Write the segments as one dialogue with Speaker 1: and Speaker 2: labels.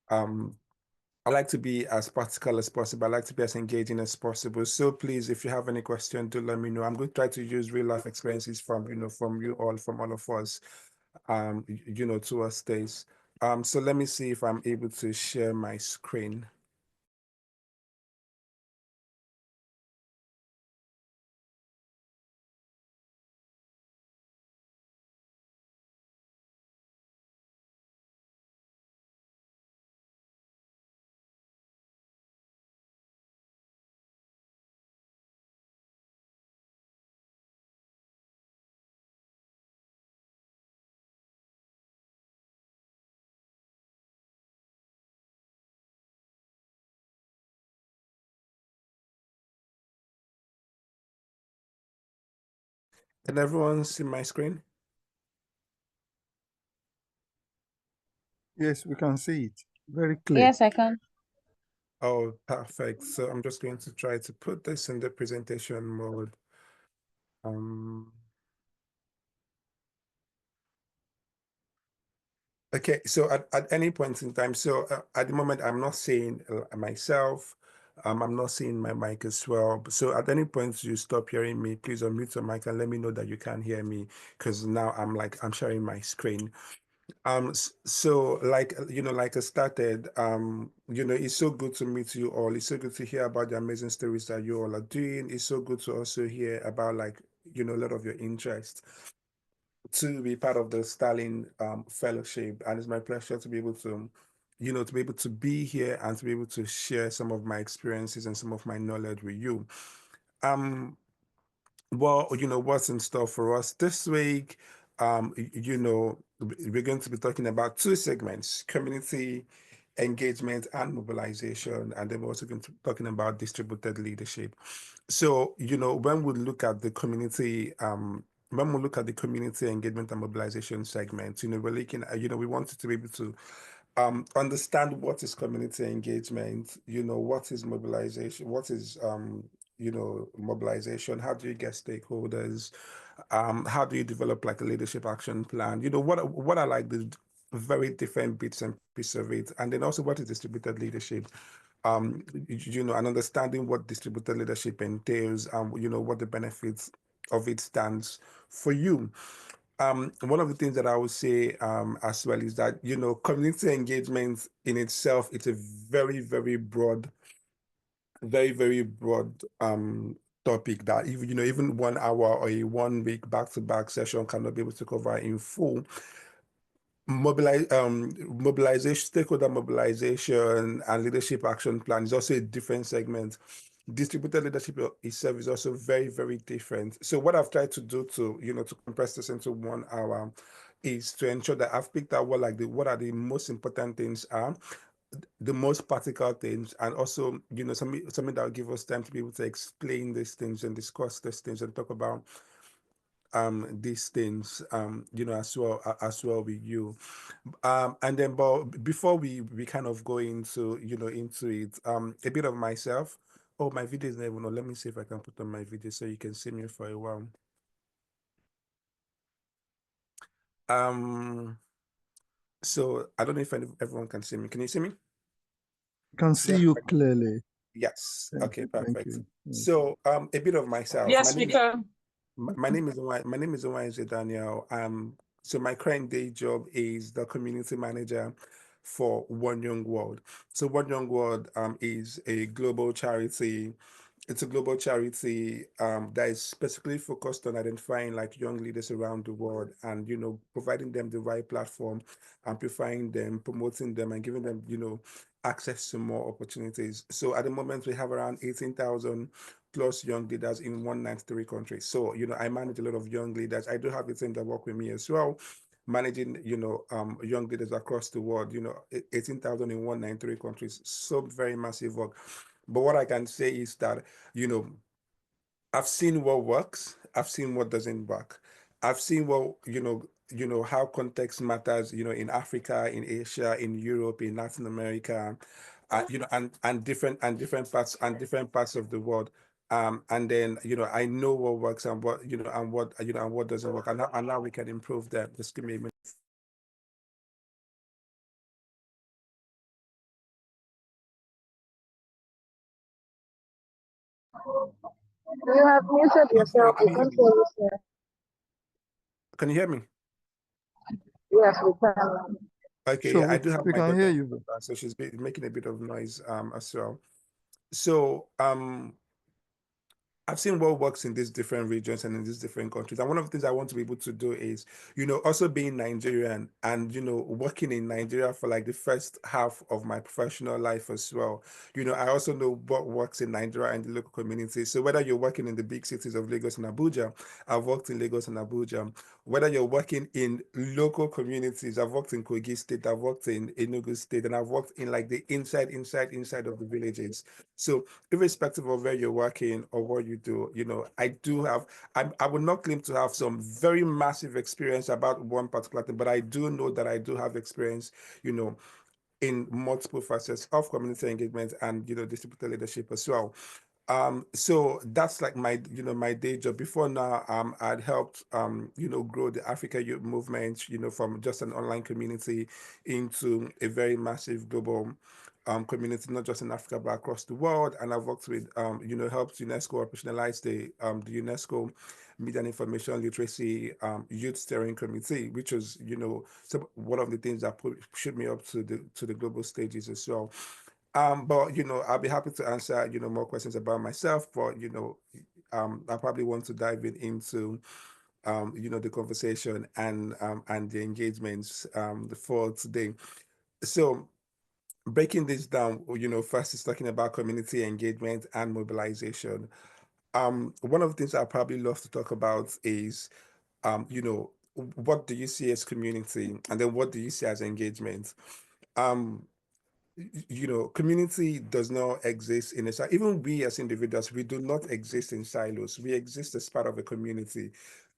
Speaker 1: Um, I like to be as practical as possible. I like to be as engaging as possible. So please, if you have any question, do let me know. I'm going to try to use real life experiences from, from you all, from all of us, to us days. So let me see if I'm able to share my screen. Can everyone see my screen?
Speaker 2: Yes, we can see it. Very clear.
Speaker 3: Yes, I can.
Speaker 1: Oh, perfect. So I'm just going to try to put this in the presentation mode. Okay, so at any point in time, so at the moment, I'm not seeing myself. I'm not seeing my mic as well. So at any point you stop hearing me, please unmute your mic and let me know that you can't hear me, because now I'm sharing my screen. So like, like I started, it's so good to meet you all. It's so good to hear about the amazing stories that you all are doing. It's so good to also hear about, like, a lot of your interest to be part of the Starling Fellowship. And it's my pleasure to be able to, to be able to be here and to be able to share some of my experiences and some of my knowledge with you. Well, what's in store for us this week? We're going to be talking about two segments: community engagement and mobilization, and then we're also going to be talking about distributed leadership. So, when we look at the community, engagement and mobilization segment, we're looking at, we wanted to be able to understand what is community engagement, what is mobilization, mobilization, how do you get stakeholders, how do you develop like a leadership action plan, what are like the very different bits and pieces of it, and then also what is distributed leadership, and understanding what distributed leadership entails, and what the benefits of it stands for you. One of the things that I would say as well is that, community engagement in itself, it's a very, very broad topic that even 1 hour or a 1 week back-to-back session cannot be able to cover in full. Mobilization, stakeholder mobilization, and leadership action plan is also a different segment. Distributed leadership itself is also very, very different. So what I've tried to do to, to compress this into 1 hour is to ensure that I've picked out what are the most important things are, the most practical things, and also, something that will give us time to be able to explain these things and discuss these things and talk about these things as well with you. And then, but before we kind of go into into it, a bit of myself. Oh, my video is not even on. Let me see if I can put on my video so you can see me for a while. So I don't know if everyone can see me. Can you see me?
Speaker 2: Can see you clearly.
Speaker 1: Yes.
Speaker 2: Thank
Speaker 1: Okay,
Speaker 2: you.
Speaker 1: perfect.
Speaker 2: Yes.
Speaker 1: So a bit of myself.
Speaker 3: Yes, we can.
Speaker 1: My name is Nwaeze Daniel. So my current day job is the community manager for One Young World. So One Young World is a global charity. It's a global charity that is specifically focused on identifying like young leaders around the world and providing them the right platform, amplifying them, promoting them, and giving them access to more opportunities. So at the moment we have around 18,000 plus young leaders in 193 countries. So, I manage a lot of young leaders. I do have a team that work with me as well, managing, young leaders across the world, 18,000 in 193 countries. So very massive work. But what I can say is that, I've seen what works. I've seen what doesn't work. I've seen what, how context matters, in Africa, in Asia, in Europe, in Latin America, and different parts of the world. And then, I know what works and what, and what doesn't work. And now we can improve that. Just give me a minute.
Speaker 3: You have muted
Speaker 1: I'm sorry,
Speaker 3: yourself.
Speaker 1: can
Speaker 3: We
Speaker 1: you hear
Speaker 3: can't
Speaker 1: me?
Speaker 3: hear you, sir.
Speaker 1: Can you hear me?
Speaker 3: Yes, we can.
Speaker 1: Okay,
Speaker 2: Sure,
Speaker 1: yeah, I do have
Speaker 2: we
Speaker 1: my
Speaker 2: can hear
Speaker 1: daughter,
Speaker 2: you.
Speaker 1: so she's making a bit of noise as well. So I've seen what works in these different regions and in these different countries. And one of the things I want to be able to do is, also being Nigerian and, working in Nigeria for like the first half of my professional life as well. I also know what works in Nigeria and the local community. So whether you're working in the big cities of Lagos and Abuja, I've worked in Lagos and Abuja. Whether you're working in local communities, I've worked in Kogi State, I've worked in Enugu State, and I've worked in like the inside of the villages. So irrespective of where you're working or what you do, I do have, I would not claim to have some very massive experience about one particular thing, but I do know that I do have experience, you know, in multiple facets of community engagement and, distributed leadership as well. So that's like my, my day job. Before now, I'd helped, grow the Africa Youth Movement, from just an online community into a very massive global community, not just in Africa, but across the world. And I've worked with, helped UNESCO operationalize the UNESCO Media and Information Literacy Youth Steering Committee, which was, one of the things that pushed me up to the global stages as well. But I'll be happy to answer, more questions about myself, but I probably want to dive into the conversation and the engagements for today. So breaking this down, first is talking about community engagement and mobilization. One of the things I probably love to talk about is what do you see as community, and then what do you see as engagement? Um, Community does not exist in a silo. Even we as individuals, we do not exist in silos. We exist as part of a community.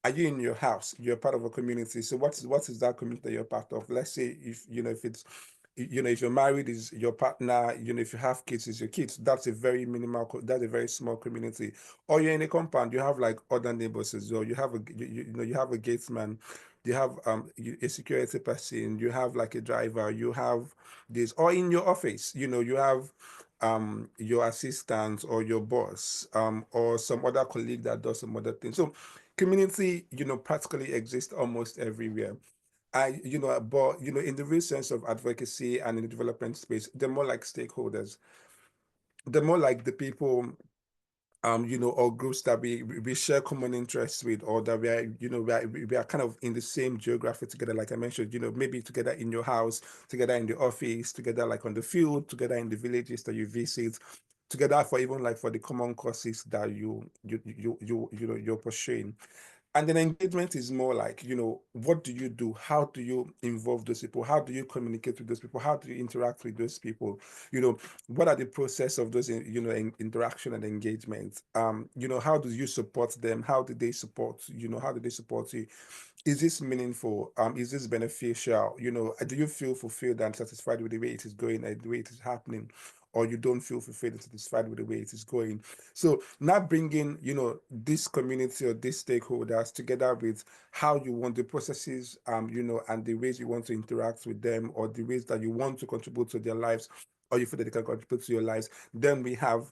Speaker 1: Are you in your house? You're part of a community. So what is that community that you're part of? Let's say if it's if you're married, is your partner, if you have kids, is your kids. That's a very minimal, that's a very small community. Or you're in a compound, you have like other neighbors as well. You have you have a gatesman, you have a security person, you have like a driver, you have this, or in your office, you have your assistant or your boss, or some other colleague that does some other things. So community, practically exists almost everywhere. But in the real sense of advocacy and in the development space, they're more like stakeholders. They're more like the people, or groups that we share common interests with, or that we are kind of in the same geography together. Like I mentioned, maybe together in your house, together in the office, together like on the field, together in the villages that you visit, together for even like for the common causes that you're pursuing. And then engagement is more like, what do you do? How do you involve those people? How do you communicate with those people? How do you interact with those people? What are the process of those, interaction and engagement? How do you support them? How do they support, how do they support you? Is this meaningful? Is this beneficial? Do you feel fulfilled and satisfied with the way it is going and the way it is happening? Or you don't feel fulfilled and satisfied with the way it is going? So now bringing, this community or these stakeholders together with how you want the processes, and the ways you want to interact with them, or the ways that you want to contribute to their lives, or you feel that they can contribute to your lives, then we have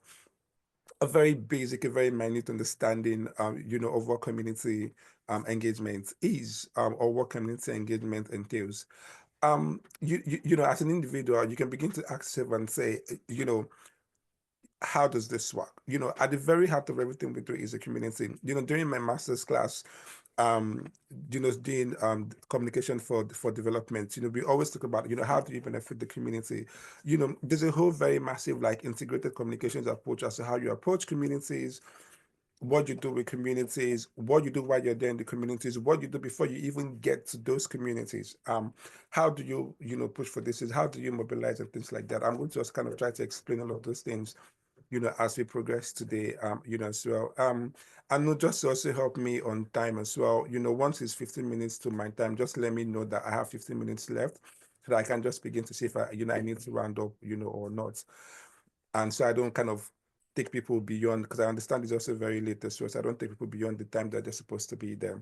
Speaker 1: a very basic, a very minute understanding, of what community engagement is, or what community engagement entails. As an individual, you can begin to ask yourself and say, how does this work? At the very heart of everything we do is a community. During my master's class, um, doing communication for development, we always talk about, how do you benefit the community? There's a whole very massive like integrated communications approach as to how you approach communities, what you do with communities, what you do while you're there in the communities, what you do before you even get to those communities. How do you, push for this? Is how do you mobilize and things like that? I'm going to just kind of try to explain all of those things, as we progress today, as well. And no, just to also help me on time as well. Once it's 15 minutes to my time, just let me know that I have 15 minutes left so that I can just begin to see if I need to round up, or not. And so I don't kind of take people beyond, because I understand it's also very late as well. So I don't take people beyond the time that they're supposed to be there.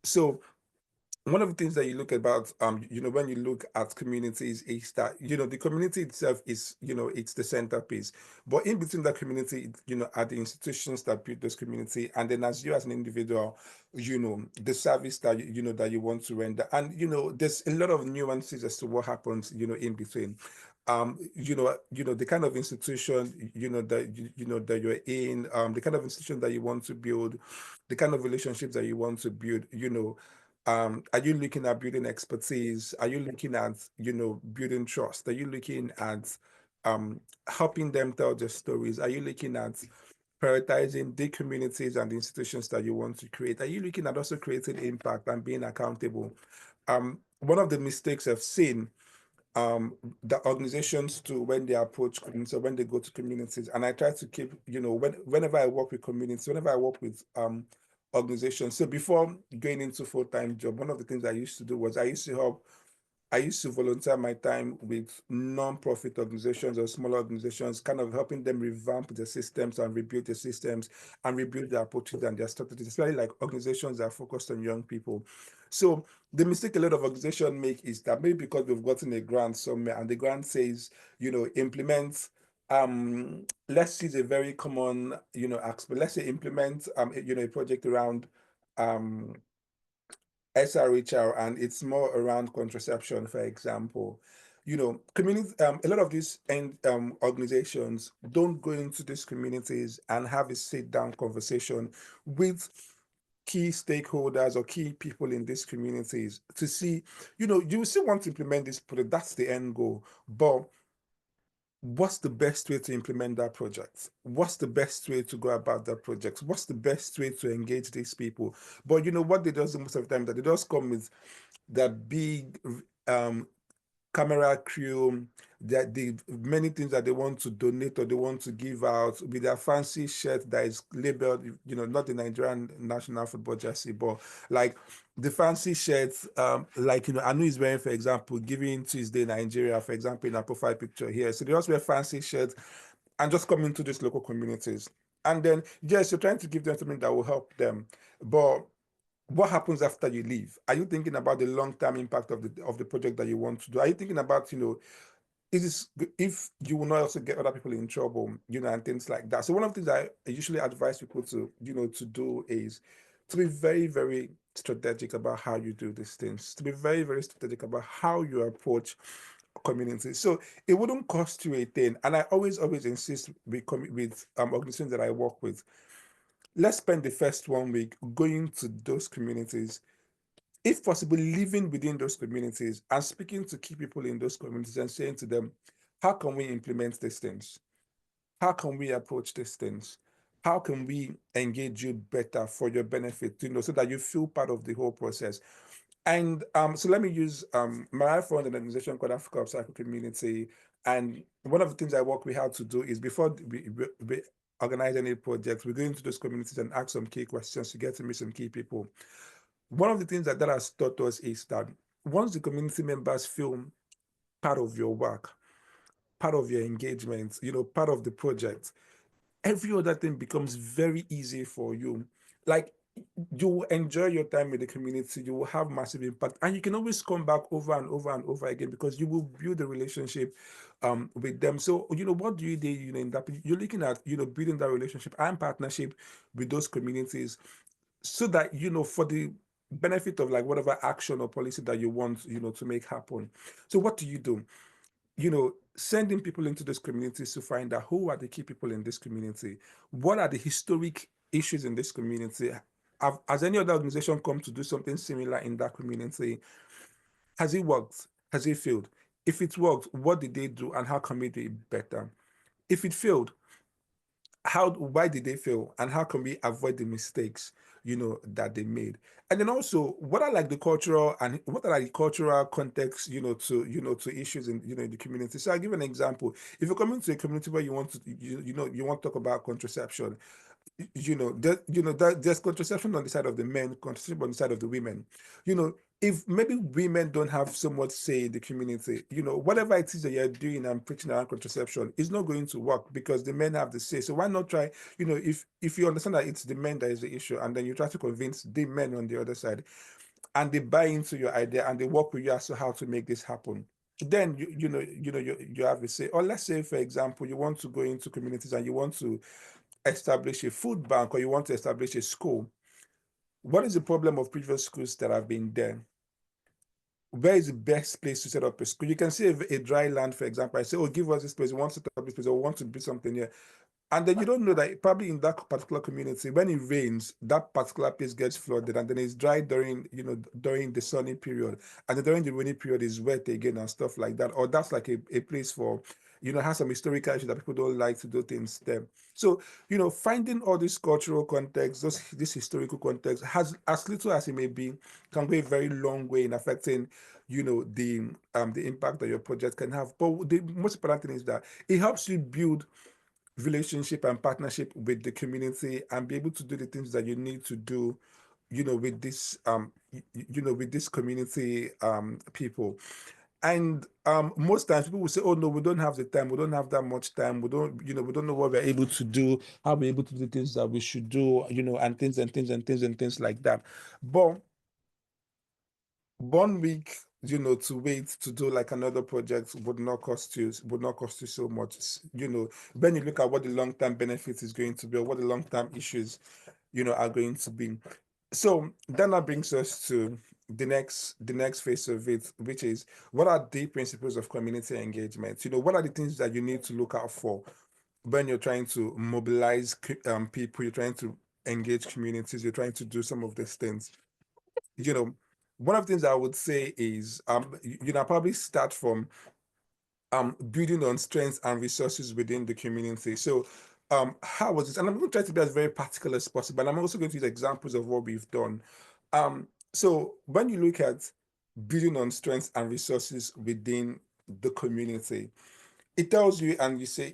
Speaker 1: So one of the things that you look about, when you look at communities is that, the community itself is, it's the centerpiece. But in between that community, are the institutions that build this community. And then as you as an individual, the service that, that you want to render. And, there's a lot of nuances as to what happens, in between. The kind of institution, that you're in, the kind of institution that you want to build, the kind of relationships that you want to build, are you looking at building expertise? Are you looking at, building trust? Are you looking at helping them tell their stories? Are you looking at prioritizing the communities and the institutions that you want to create? Are you looking at also creating impact and being accountable? One of the mistakes I've seen the organizations do when they approach communities, so when they go to communities, and I try to keep, whenever I work with communities, whenever I work with organizations. So before going into full-time job, one of the things I used to do was I used to volunteer my time with non-profit organizations or smaller organizations, kind of helping them revamp the systems and rebuild the systems and rebuild their approaches and their strategies, especially like organizations that are focused on young people. So the mistake a lot of organizations make is that maybe because we've gotten a grant somewhere and the grant says, implement let's use a very common, aspect. Let's say implement a project around SRHR, and it's more around contraception, for example. Community, a lot of these organizations don't go into these communities and have a sit-down conversation with key stakeholders or key people in these communities to see, you still want to implement this project, that's the end goal, but what's the best way to implement that project? What's the best way to go about that project? What's the best way to engage these people? But what they do most of the time, that they just come with that big camera crew, that the many things that they want to donate or they want to give out with their fancy shirt that is labeled, not the Nigerian national football jersey, but like the fancy shirts, like, Anu is wearing, for example, Giving Tuesday Nigeria, for example, in our profile picture here. So they just wear fancy shirts and just come into these local communities. And then, yes, you're trying to give them something that will help them. But what happens after you leave? Are you thinking about the long-term impact of the project that you want to do? Are you thinking about, is this, if you will not also get other people in trouble, and things like that? So one of the things I usually advise people to, to do is to be very, very strategic about how you do these things, to be very, very strategic about how you approach communities. So it wouldn't cost you a thing. And I always, always insist with organizations that I work with, let's spend the first 1 week going to those communities, if possible, living within those communities and speaking to key people in those communities and saying to them, how can we implement these things? How can we approach these things? How can we engage you better for your benefit, so that you feel part of the whole process? And so let me use my phone, an organization called Africa Upcycle Community. And one of the things I work with how to do is before we organize any projects, we go into those communities and ask some key questions to get to meet some key people. One of the things that has taught us is that once the community members feel part of your work, part of your engagement, part of the project, every other thing becomes very easy for you. Like, you will enjoy your time with the community, you will have massive impact, and you can always come back over and over and over again because you will build a relationship with them. So, what do you do, in that you're looking at, building that relationship and partnership with those communities so that, for the benefit of like whatever action or policy that you want, to make happen. So what do? Sending people into those communities to find out who are the key people in this community, what are the historic issues in this community. Has any other organization come to do something similar in that community? Has it worked? Has it failed? If it worked, what did they do and how can we do it better? If it failed, why did they fail and how can we avoid the mistakes that they made? And then also, what are like the cultural and what are like the cultural context to issues in in the community? So I'll give an example. If you're coming to a community where you want to you want to talk about contraception, there's contraception on the side of the men, contraception on the side of the women. If maybe women don't have so much say in the community, whatever it is that you're doing and preaching around contraception is not going to work because the men have the say. So why not try, if you understand that it's the men that is the issue, and then you try to convince the men on the other side. and they buy into your idea and they work with you as to how to make this happen. Then you have to say, or let's say, for example, you want to go into communities and you want to establish a food bank or you want to establish a school. What is the problem of previous schools that have been there? Where is the best place to set up a school? You can see a dry land, for example. I say, oh, give us this place, we want to set up this place, or we want to do something here. And then you don't know that probably in that particular community, when it rains, that particular place gets flooded, and then it's dry during, during the sunny period. And then during the rainy period is wet again and stuff like that. Or that's like a place for, has some historical issue that people don't like to do things there. So, finding all this cultural context, this historical context, has as little as it may be, can go a very long way in affecting, the impact that your project can have. But the most important thing is that it helps you build relationship and partnership with the community and be able to do the things that you need to do, with this community people. And most times people will say, oh no, we don't have the time, we don't have that much time, we don't know what we're able to do, how we're able to do the things that we should do, and things like that. But 1 week, to wait to do like another project would not cost you so much. When you look at what the long-term benefit is going to be or what the long-term issues, are going to be. So then that brings us to the next phase of it, which is, what are the principles of community engagement? What are the things that you need to look out for when you're trying to mobilize people, you're trying to engage communities, you're trying to do some of these things. One of the things I would say is, probably start from building on strengths and resources within the community. So how was this? And I'm going to try to be as very practical as possible, and I'm also going to use examples of what we've done. So when you look at building on strengths and resources within the community, it tells you, and you say,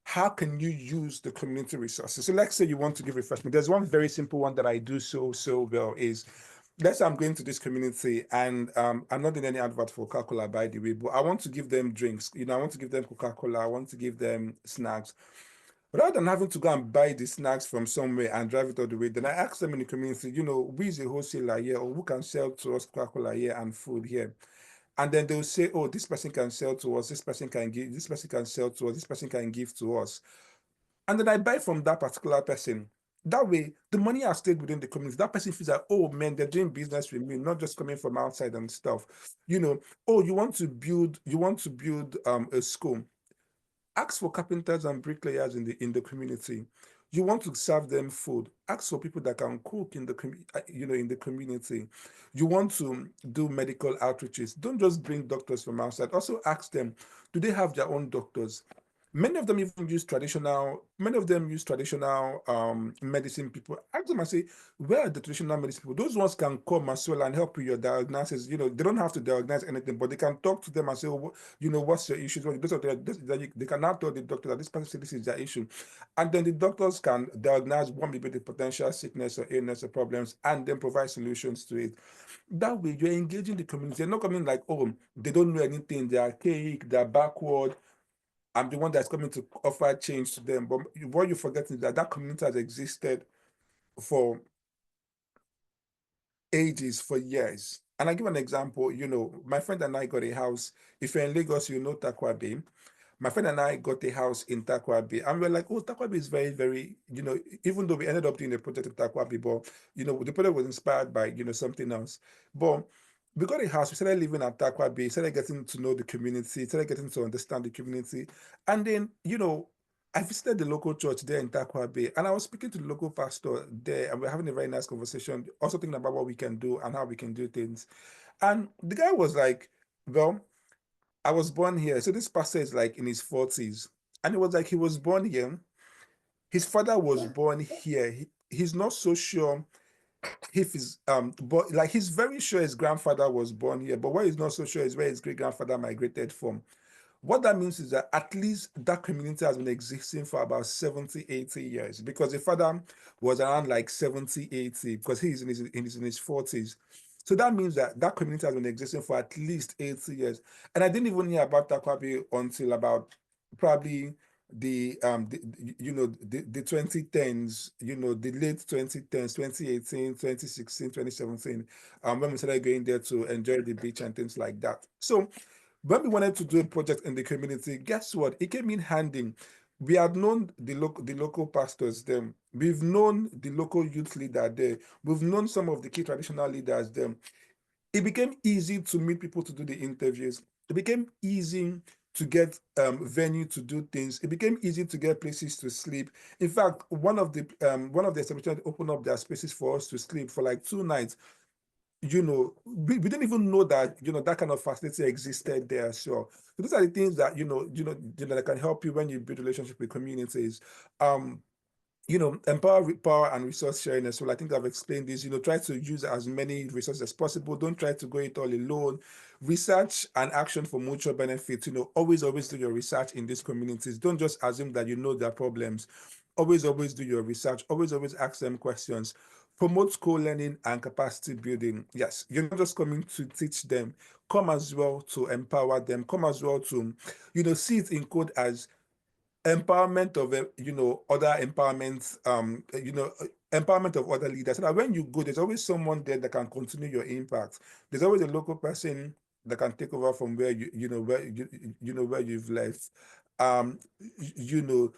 Speaker 1: how can you use the community resources? So let's say you want to give refreshment. There's one very simple one that I do so well is, let's say I'm going to this community and I'm not doing any advert for Coca-Cola, by the way, but I want to give them drinks. I want to give them Coca-Cola. I want to give them snacks. Rather than having to go and buy the snacks from somewhere and drive it all the way, then I ask them in the community, who is a wholesaler here, or who can sell to us Coca-Cola here and food here? And then they'll say, oh, this person can sell to us, this person can give, this person can sell to us, this person can give to us. And then I buy from that particular person. That way, the money has stayed within the community. That person feels like, oh man, they're doing business with me, not just coming from outside and stuff. Oh, you want to build a school. Ask for carpenters and bricklayers in the community. You want to serve them food. Ask for people that can cook in the in the community. You want to do medical outreaches. Don't just bring doctors from outside. Also ask them, do they have their own doctors? Many of them even use traditional, medicine people. Ask them and say, where are the traditional medicine people? Those ones can come as well and help with your diagnosis. They don't have to diagnose anything, but they can talk to them and say, oh, what's your issue? They can now tell the doctor that this person said this is their issue. And then the doctors can diagnose what may be the potential sickness or illness or problems and then provide solutions to it. That way, you're engaging the community. You're not coming like, oh, they don't know anything, they are archaic, they're backward. I'm the one that's coming to offer change to them. But what you forget is that community has existed for ages, for years. And I give an example, my friend and I got a house. If you're in Lagos, you know Takwa Bay. My friend and I got a house in Takwa Bay, and we're like, oh, Takwa Bay is very, very, even though we ended up doing a project in Takwa Bay, but, the project was inspired by, something else. But we got a house, we started living at Takwa Bay, started getting to know the community, started getting to understand the community. And then, I visited the local church there in Takwa Bay, and I was speaking to the local pastor there, and we're having a very nice conversation, also thinking about what we can do and how we can do things. And the guy was like, well, I was born here. So this pastor is like in his 40s. And it was like he was born here. His father was born here. He's not so sure if his but like he's very sure his grandfather was born here, but what he's not so sure is where his great-grandfather migrated from. What that means is that at least that community has been existing for about 70, 80 years, because the father was around like 70, 80, because he's in his 40s. So that means that community has been existing for at least 80 years. And I didn't even hear about Takwabi until about probably the 2010s, the late 2010s, 2018, 2016, 2017, when we started going there to enjoy the beach and things like that. So when we wanted to do a project in the community, guess what? It came in handy. We had known the local pastors then. We've known the local youth leader there. We've known some of the key traditional leaders then. It became easy to meet people to do the interviews. It became easy to get venue to do things. It became easy to get places to sleep. In fact, one of the establishments opened up their spaces for us to sleep for like 2 nights. We didn't even know that that kind of facility existed there. So those are the things that that can help you when you build relationship with communities. Empower power and resource sharing as well. I think I've explained this. Try to use as many resources as possible. Don't try to go it all alone. Research and action for mutual benefit. Always do your research in these communities. Don't just assume that you know their problems. Always do your research. Always ask them questions. Promote co-learning and capacity building. Yes, you're not just coming to teach them. Come as well to empower them. Come as well to, see it in code as empowerment of other empowerment, empowerment of other leaders, so that when you go, there's always someone there that can continue your impact. There's always a local person that can take over from where where you've left. um you know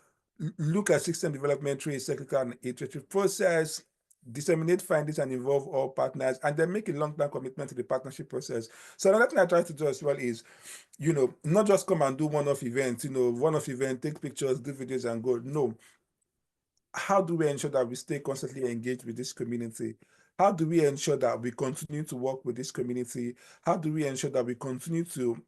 Speaker 1: Look at system development through a cyclical and iterative process. Disseminate findings and involve all partners, and then make a long-term commitment to the partnership process. So another thing I try to do as well is not just come and do one-off events, take pictures, do videos and go. No. How do we ensure that we stay constantly engaged with this community? How do we ensure that we continue to work with this community? How do we ensure that we continue to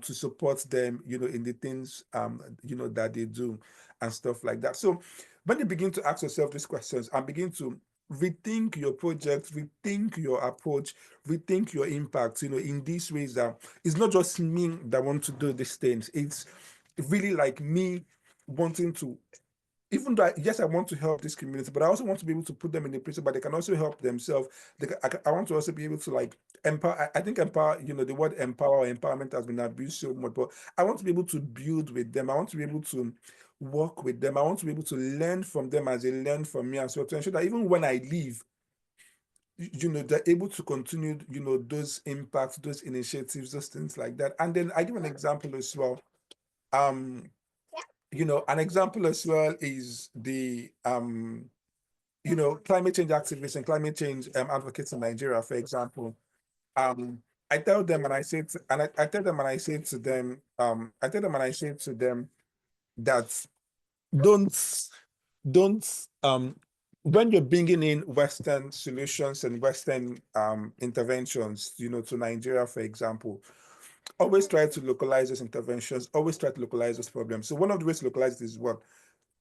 Speaker 1: support them, in the things that they do and stuff like that? So when you begin to ask yourself these questions and begin to rethink your project, rethink your approach, rethink your impact, in these ways, that it's not just me that want to do these things. It's really like me wanting to, even though yes, I want to help this community, but I also want to be able to put them in a place, but they can also help themselves. I want to also be able to like empower. I think empower, the word empower or empowerment has been abused so much, but I want to be able to build with them. I want to be able to work with them. I want to be able to learn from them as they learn from me as well, to ensure that even when I leave, they're able to continue, those impacts, those initiatives, those things like that. And then I give an example as well. An example as well is the climate change activists and climate change advocates in Nigeria, for example. I tell them and I say to, and I tell them and I say to them, that don't when you're bringing in Western solutions and Western interventions, to Nigeria, for example, always try to localize those interventions, always try to localize those problems. So one of the ways to localize it is what?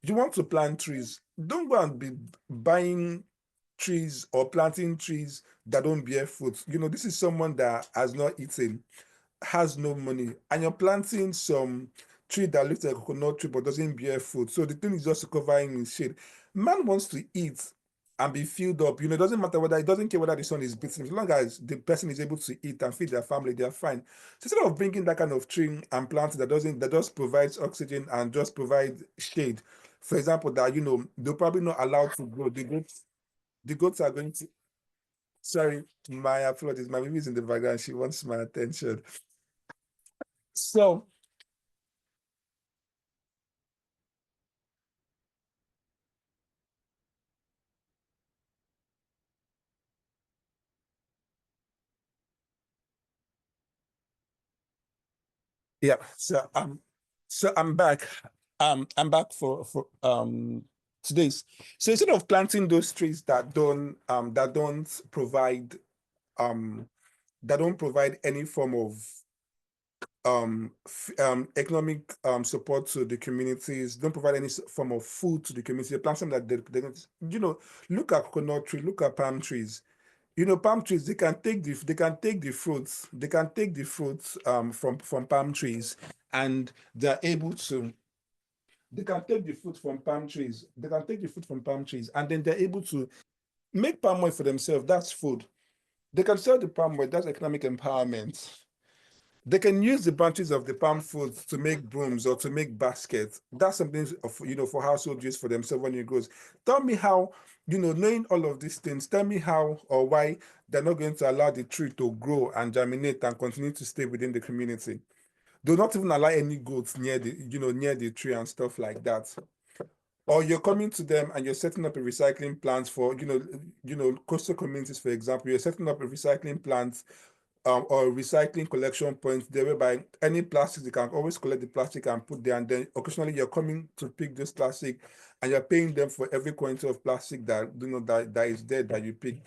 Speaker 1: You want to plant trees. Don't go and be buying trees or planting trees that don't bear fruit. This is someone that has not eaten, has no money, and you're planting some tree that looks like a coconut tree but doesn't bear fruit. So the thing is just covering in shade. Man wants to eat and be filled up. It doesn't matter whether, it doesn't care whether the sun is beating. As long as the person is able to eat and feed their family, they're fine. So instead of bringing that kind of tree and plant that just provides oxygen and just provide shade, for example, that they're probably not allowed to grow. The goats are going to, sorry, my apologies. My baby is in the background. She wants my attention. So yeah, so I'm back. I'm back for today's. So instead of planting those trees that don't provide any form of economic support to the communities, don't provide any form of food to the community, they plant something that look at coconut tree, look at palm trees. Palm trees, they can take the fruits, from palm trees, and they're able to, they can take the fruit from palm trees, and then they're able to make palm oil for themselves. That's food. They can sell the palm oil, that's economic empowerment. They can use the branches of the palm fruit to make brooms or to make baskets. That's something for household use for themselves when it grows. Tell me how, knowing all of these things, tell me how or why they're not going to allow the tree to grow and germinate and continue to stay within the community. Do not even allow any goats near the tree and stuff like that. Or you're coming to them and you're setting up a recycling plant for, coastal communities, for example, you're setting up a recycling plant or recycling collection points there, whereby any plastic you can always collect the plastic and put there, and then occasionally you're coming to pick this plastic and you're paying them for every quantity of plastic that is there that you pick.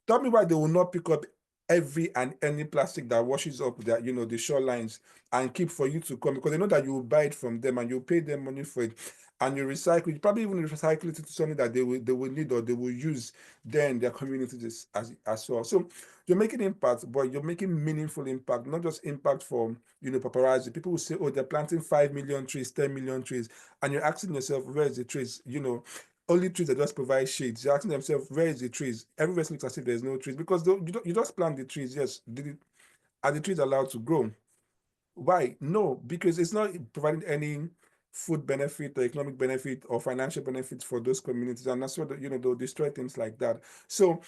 Speaker 1: Tell me why they will not pick up every and any plastic that washes up the shorelines and keep for you to come, because they know that you will buy it from them and you pay them money for it, and you recycle it, probably even recycle it into something that they will need or they will use then in their communities as well. So you're making impact, but you're making meaningful impact, not just impact for paparazzi. People will say, oh, they're planting 5 million trees, 10 million trees, and you're asking yourself, where is the trees? Only trees that just provide shades. You're asking themselves, where is the trees? Everywhere looks as if there's no trees, because you just plant the trees. Yes, are the trees allowed to grow? Why? No, because it's not providing any food benefit or economic benefit or financial benefit for those communities, and that's what they'll destroy things like that. So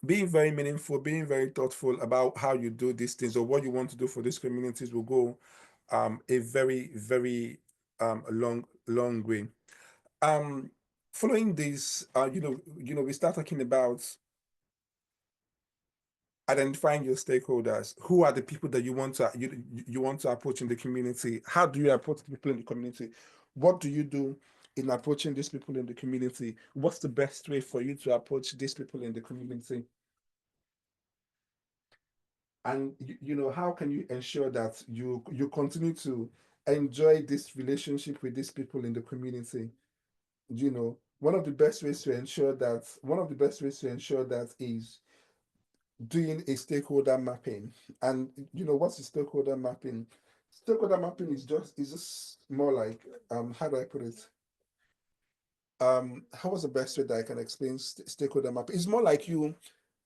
Speaker 1: being very meaningful, being very thoughtful about how you do these things or what you want to do for these communities will go a very, very long way. Following this, we start talking about identifying your stakeholders. Who are the people that you want to approach in the community? How do you approach the people in the community? What do you do in approaching these people in the community? What's the best way for you to approach these people in the community? And how can you ensure that you continue to enjoy this relationship with these people in the community? One of the best ways to ensure that is doing a stakeholder mapping. And what's the stakeholder mapping? Stakeholder mapping is just more like, how do I put it? How was the best way that I can explain stakeholder mapping? It's more like you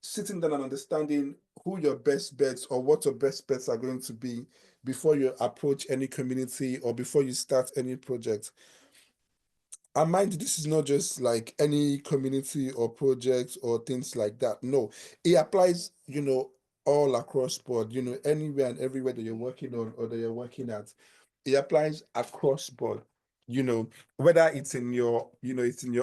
Speaker 1: sitting down and understanding who your best bets or what your best bets are going to be before you approach any community or before you start any project. And mind you, this is not just like any community or project or things like that. No, it applies, all across board, anywhere and everywhere that you're working on or that you're working at. It applies across board, whether it's in your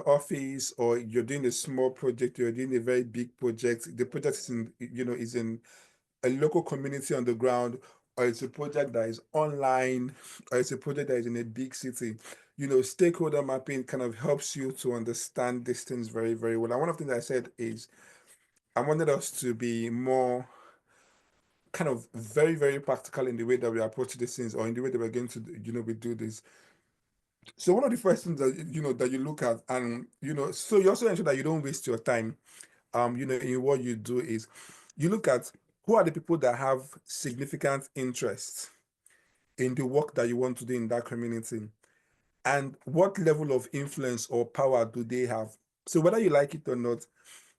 Speaker 1: office or you're doing a small project, you're doing a very big project. The project is in a local community on the ground, or it's a project that is online, or it's a project that is in a big city. Stakeholder mapping kind of helps you to understand these things very, very well. And one of the things I said is I wanted us to be more kind of very, very practical in the way that we approach these things, or in the way that we're going to, we do this. So one of the first things that you look at, and so you also ensure that you don't waste your time, in what you do is you look at who are the people that have significant interest in the work that you want to do in that community, and what level of influence or power do they have. So whether you like it or not,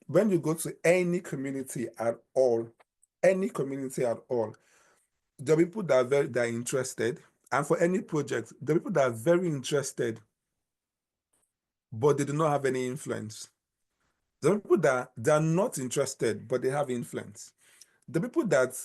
Speaker 1: when you go to any community at all, there are people that are interested, and for any project, there are people that are very interested, but they do not have any influence. There are people that they are not interested, but they have influence. The people that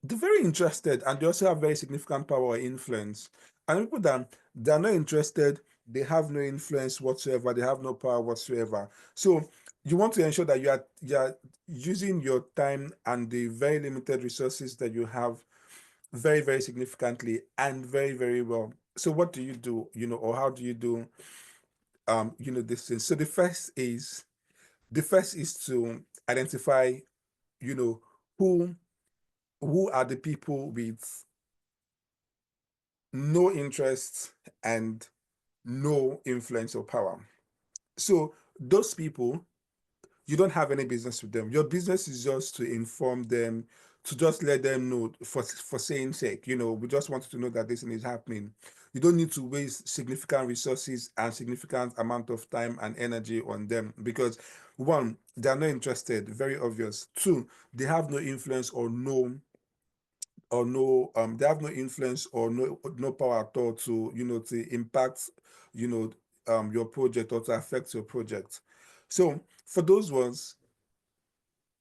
Speaker 1: they're very interested and they also have very significant power or influence. And people that they're not interested, they have no influence whatsoever, they have no power whatsoever. So you want to ensure that you are using your time and the very limited resources that you have very, very significantly and very, very well. So what do you do, or how do you do this thing? So the first is to identify, you know, who who are the people with no interest and no influence or power. So those people, you don't have any business with them. Your business is just to inform them, to just let them know for saying sake, we just want to know that this thing is happening. You don't need to waste significant resources and significant amount of time and energy on them, because one, they are not interested, very obvious. Two, they have no influence or no they have no influence or no power at all to to impact your project or to affect your project. So for those ones,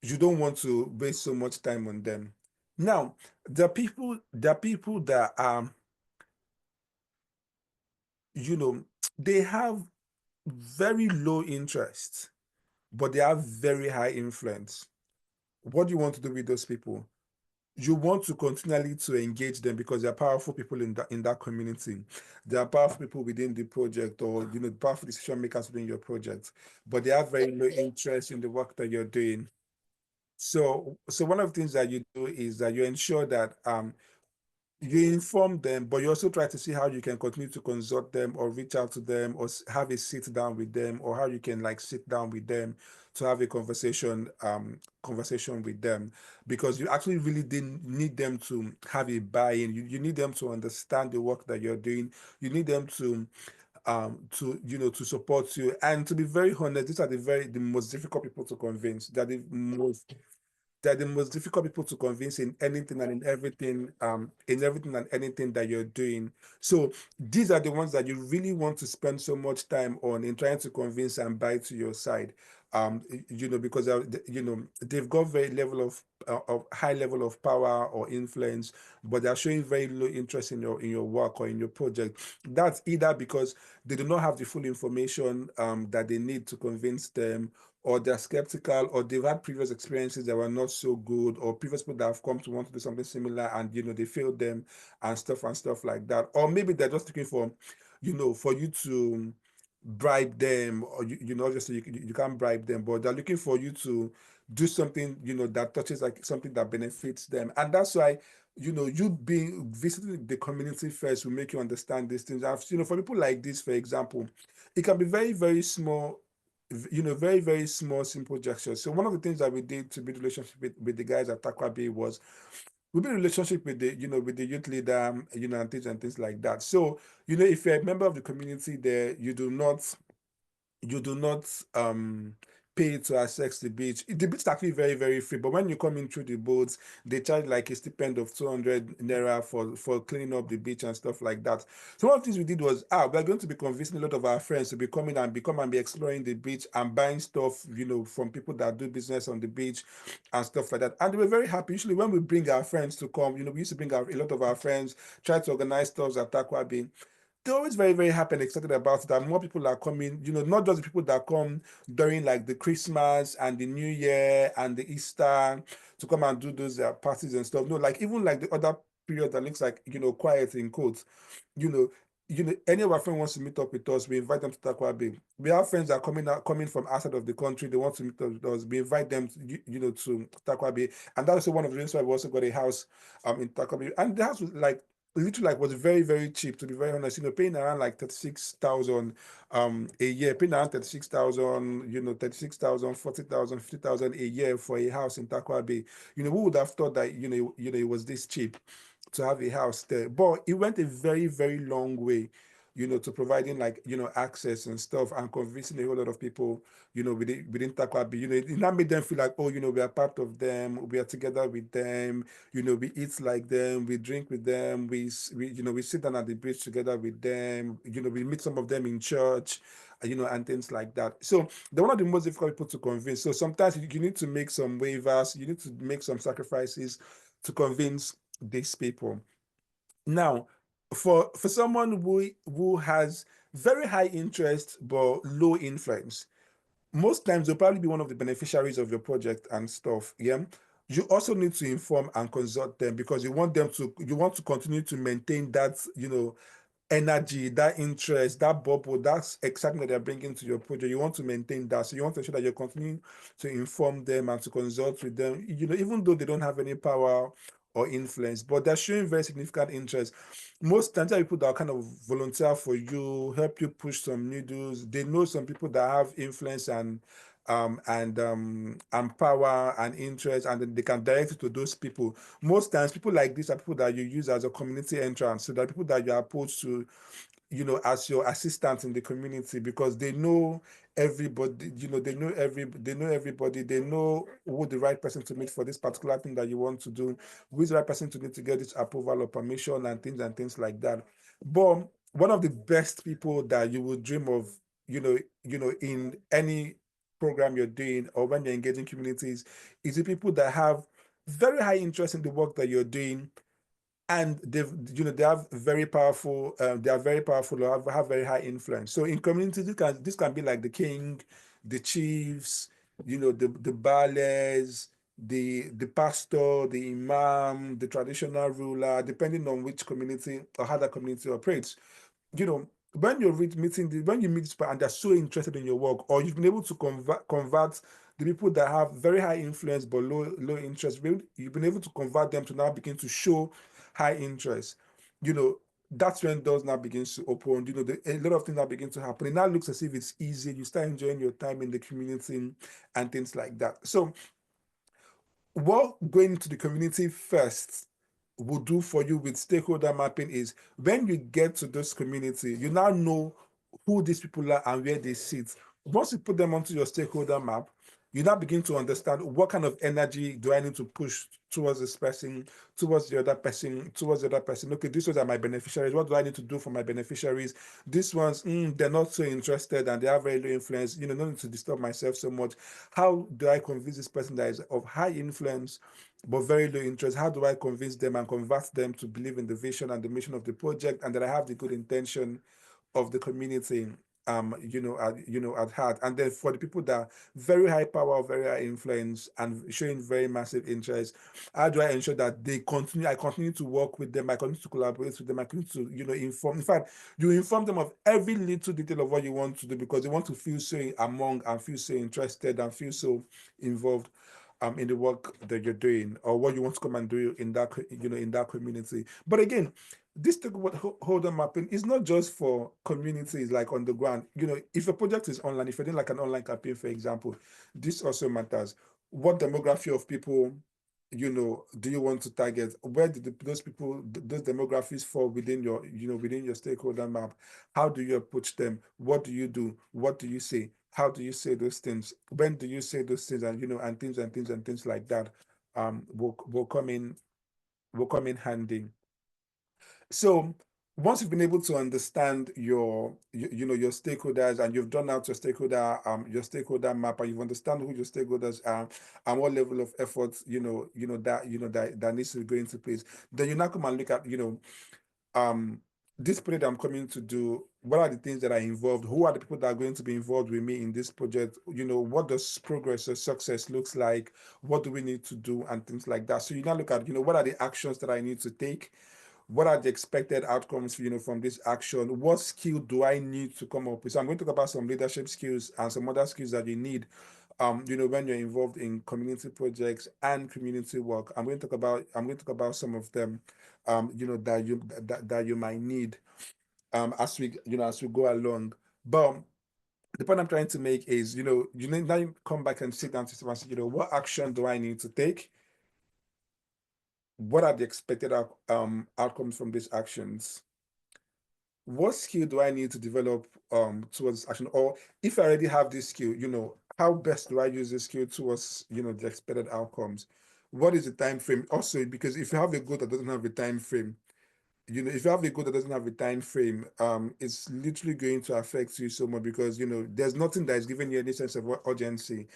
Speaker 1: you don't want to waste so much time on them. Now, the people that you know they have very low interest, but they have very high influence. What do you want to do with those people? You want to continually to engage them because they're powerful people in that community. They are powerful people within the project, or powerful decision makers within your project, but they have very low interest in the work that you're doing. So one of the things that you do is that you ensure that you inform them, but you also try to see how you can continue to consult them or reach out to them or have a sit down with them, or how you can like sit down with them to have a conversation with them, because you actually really didn't need them to have a buy-in. You need them to understand the work that you're doing. You need them to support you. And to be very honest, these are the most difficult people to convince. They're the most difficult people to convince in anything and in everything and anything that you're doing. So these are the ones that you really want to spend so much time on in trying to convince and buy to your side. Because they've got very level of high level of power or influence, but they're showing very low interest in your work or in your project. That's either because they do not have the full information that they need to convince them, or they're skeptical, or they've had previous experiences that were not so good, or previous people that have come to want to do something similar and they failed them and stuff like that. Or maybe they're just looking for you to bribe them, or obviously you can't bribe them, but they're looking for you to do something that touches like something that benefits them. And that's why you being visiting the community first will make you understand these things. For people like this, for example, it can be very, very small, very, very small, simple gestures. So one of the things that we did to build relationship with the guys at Takwa Bay was we build a relationship with the youth leader, and things like that. So, if you're a member of the community there, you do not pay to access the beach. The beach is actually very, very free, but when you come in through the boats, they charge like a stipend of 200 naira for cleaning up the beach and stuff like that. So one of the things we did was, we're going to be convincing a lot of our friends to be coming and be exploring the beach and buying stuff, from people that do business on the beach and stuff like that. And they were very happy. Usually when we bring our friends to come, we used to bring a lot of our friends, try to organize stuff at Takwa Bay. They're always very, very happy and excited about it. And more people are coming, not just the people that come during like the Christmas and the New Year and the Easter to come and do those parties and stuff. No, like even like the other period that looks like, quiet in quotes, you know, any of our friends wants to meet up with us, we invite them to Takwa Bay. We have friends that are coming from outside of the country, they want to meet up with us. We invite them to Takwa Bay. And that's also one of the reasons why we also got a house in Takwa Bay. And the house was like literally like was very, very cheap, to be very honest, paying around like 36,000 a year, paying around 36,000, 36,000, 40,000, 50,000 a year for a house in Takwa Bay. Who would have thought that it was this cheap to have a house there? But it went a very, very long way, to providing like access and stuff and convincing a whole lot of people, within Takwa Bay. It now made them feel like, oh, we are part of them, we are together with them, we eat like them, we drink with them, we sit down at the beach together with them, we meet some of them in church, and things like that. So they're one of the most difficult people to convince. So sometimes you need to make some waivers, you need to make some sacrifices to convince these people. Now, for someone who has very high interest but low influence, most times they'll probably be one of the beneficiaries of your project and stuff. Yeah. You also need to inform and consult them because you want to continue to maintain that, energy, that interest, that bubble, that excitement that they're bringing to your project. You want to maintain that. So you want to ensure that you're continuing to inform them and to consult with them, even though they don't have any power or influence, but they're showing very significant interest. Most times, people that kind of volunteer for you, help you push some needles. They know some people that have influence and power and interest, and then they can direct it to those people. Most times, people like this are people that you use as a community entrance, so that people that you approach to as your assistant in the community, because they know everybody, they know everybody, they know who the right person to meet for this particular thing that you want to do, who is the right person to need to get this approval or permission and things like that. But one of the best people that you would dream of, in any program you're doing or when you're engaging communities, is the people that have very high interest in the work that you're doing, and they have very powerful, they are very powerful or have very high influence. So in communities, this can be like the king, the chiefs, the bales, the pastor, the imam, the traditional ruler, depending on which community or how that community operates. When you're when you meet people and they're so interested in your work, or you've been able to convert the people that have very high influence but low interest, you've been able to convert them to now begin to show high interest. That's when doors now begins to open. A lot of things now begin to happen. It now looks as if it's easy. You start enjoying your time in the community and things like that. So what going to the community first will do for you with stakeholder mapping is, when you get to this community, you now know who these people are and where they sit. Once you put them onto your stakeholder map, you now begin to understand what kind of energy do I need to push towards this person, towards the other person, towards the other person. Okay, these ones are my beneficiaries. What do I need to do for my beneficiaries? These ones, they're not so interested and they have very low influence. No need to disturb myself so much. How do I convince this person that is of high influence but very low interest? How do I convince them and convert them to believe in the vision and the mission of the project, and that I have the good intention of the community at heart? And then for the people that are very high power, very high influence and showing very massive interest, how do I ensure that I continue to work with them, I continue to collaborate with them, I continue to inform. In fact, you inform them of every little detail of what you want to do, because they want to feel so among and feel so interested and feel so involved in the work that you're doing, or what you want to come and do in that community. But again, this stakeholder mapping is not just for communities like on the ground. If a project is online, if you're doing like an online campaign, for example, this also matters. What demography of people do you want to target? Where did those demographics fall within your stakeholder map? How do you approach them? What do you do? What do you say? How do you say those things? When do you say those things? And things like that will come in handy. So once you've been able to understand your stakeholders, and you've done out your stakeholder map, and you've understand who your stakeholders are and what level of effort that needs to go into place, then you now come and look at this project I'm coming to do. What are the things that are involved? Who are the people that are going to be involved with me in this project? What does progress or success looks like? What do we need to do and things like that? So you now look at what are the actions that I need to take? What are the expected outcomes from this action? What skill do I need to come up with? So I'm going to talk about some leadership skills and some other skills that you need when you're involved in community projects and community work. I'm going to talk about some of them that you might need as we go along. But the point I'm trying to make is, now you come back and sit down to yourself and say, what action do I need to take? What are the expected outcomes from these actions? What skill do I need to develop towards action? Or if I already have this skill, how best do I use this skill towards the expected outcomes? What is the time frame? Also, because if you have a goal that doesn't have a time frame, if you have a goal that doesn't have a time frame, it's literally going to affect you so much, because there's nothing that is giving you any sense of urgency,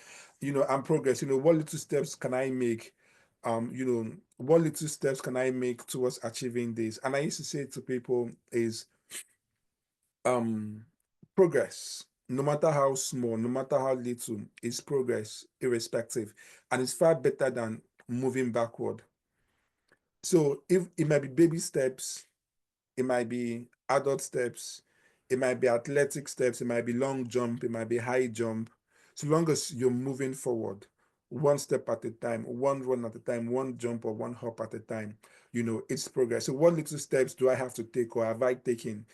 Speaker 1: and progress. What little steps can I make? What little steps can I make towards achieving this? And I used to say to people is progress, no matter how small, no matter how little, is progress irrespective, and it's far better than moving backward. So if it might be baby steps, it might be adult steps, it might be athletic steps, it might be long jump, it might be high jump. So long as you're moving forward, one step at a time, one run at a time, one jump or one hop at a time, it's progress. So what little steps do I have to take, or have I taken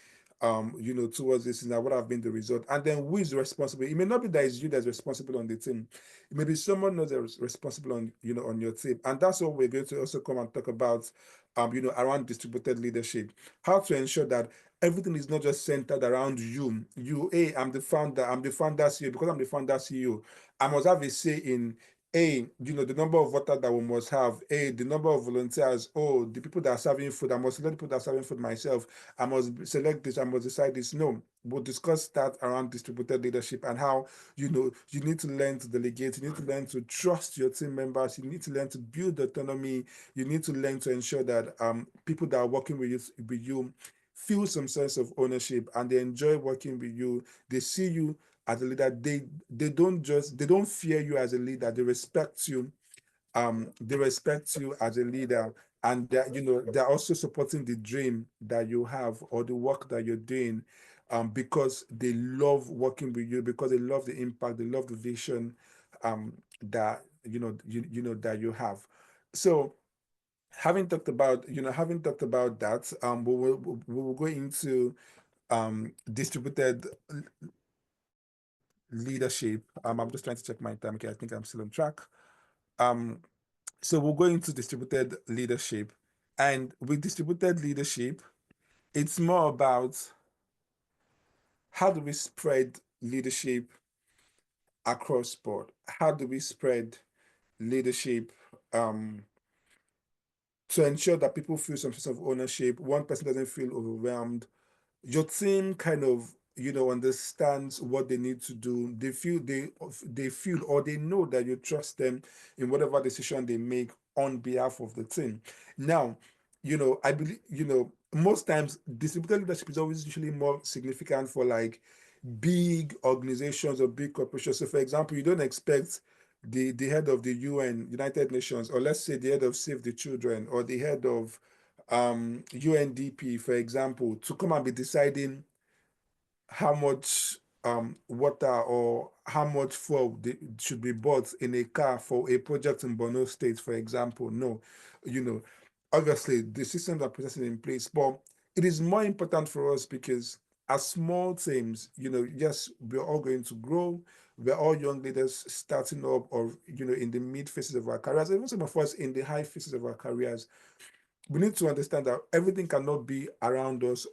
Speaker 1: towards this, and what have been the result, and then who is responsible. It may not be that it's you that's responsible on the team. It may be someone else that's responsible on, on your team. And that's what we're going to also come and talk about, around distributed leadership, how to ensure that everything is not just centered around you. Hey, I'm the founder, CEO. Because I'm the founder CEO, I must have a say in, the number of water that we must have, the number of volunteers, the people that are serving food, I must select people that are serving food myself, I must select this, I must decide this. No, we'll discuss that around distributed leadership and how, you need to learn to delegate, you need to learn to trust your team members, you need to learn to build autonomy, you need to learn to ensure that people that are working with you feel some sense of ownership and they enjoy working with you. They see you as a leader. They don't fear you as a leader. They respect you. They respect you as a leader, and they're also supporting the dream that you have or the work that you're doing, because they love working with you, because they love the impact, they love the vision, that that you have. So having talked about that, we will go into distributed leadership. I'm just trying to check my time. Okay, I think I'm still on track. So we'll go into distributed leadership. And with distributed leadership, it's more about how do we spread leadership across board? How do we spread leadership to ensure that people feel some sense of ownership? One person doesn't feel overwhelmed. Your team kind of understands what they need to do. They feel or they know that you trust them in whatever decision they make on behalf of the team. Now, I believe, most times distributed leadership is always usually more significant for like big organizations or big corporations. So for example, you don't expect the head of the UN, United Nations, or let's say the head of Save the Children, or the head of UNDP, for example, to come and be deciding how much water or how much fuel should be bought in a car for a project in Borno State, for example. No, you know, obviously the systems are processing in place, but it is more important for us because as small teams, yes, we're all going to grow. We're all young leaders starting up or, in the mid phases of our careers, even some of us in the high phases of our careers. We need to understand that everything cannot be around us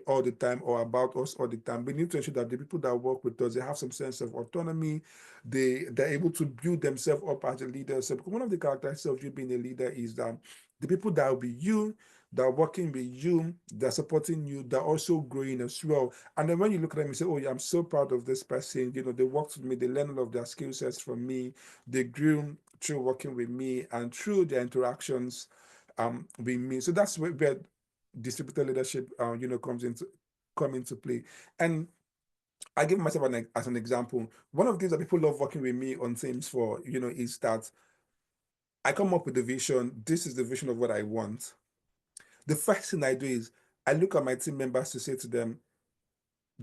Speaker 1: all the time or about us all the time. We need to ensure that the people that work with us, they have some sense of autonomy. They're able to build themselves up as a leader. So one of the characteristics of you being a leader is that the people that will be you, that are working with you, that are supporting you, they're also growing as well. And then when you look at them, you say, oh yeah, I'm so proud of this person. They worked with me, they learned all of their skill sets from me, they grew through working with me and through their interactions with me. So that's where distributed leadership come into play. And I give myself as an example. One of the things that people love working with me on teams for, is that I come up with a vision. This is the vision of what I want. The first thing I do is I look at my team members to say to them,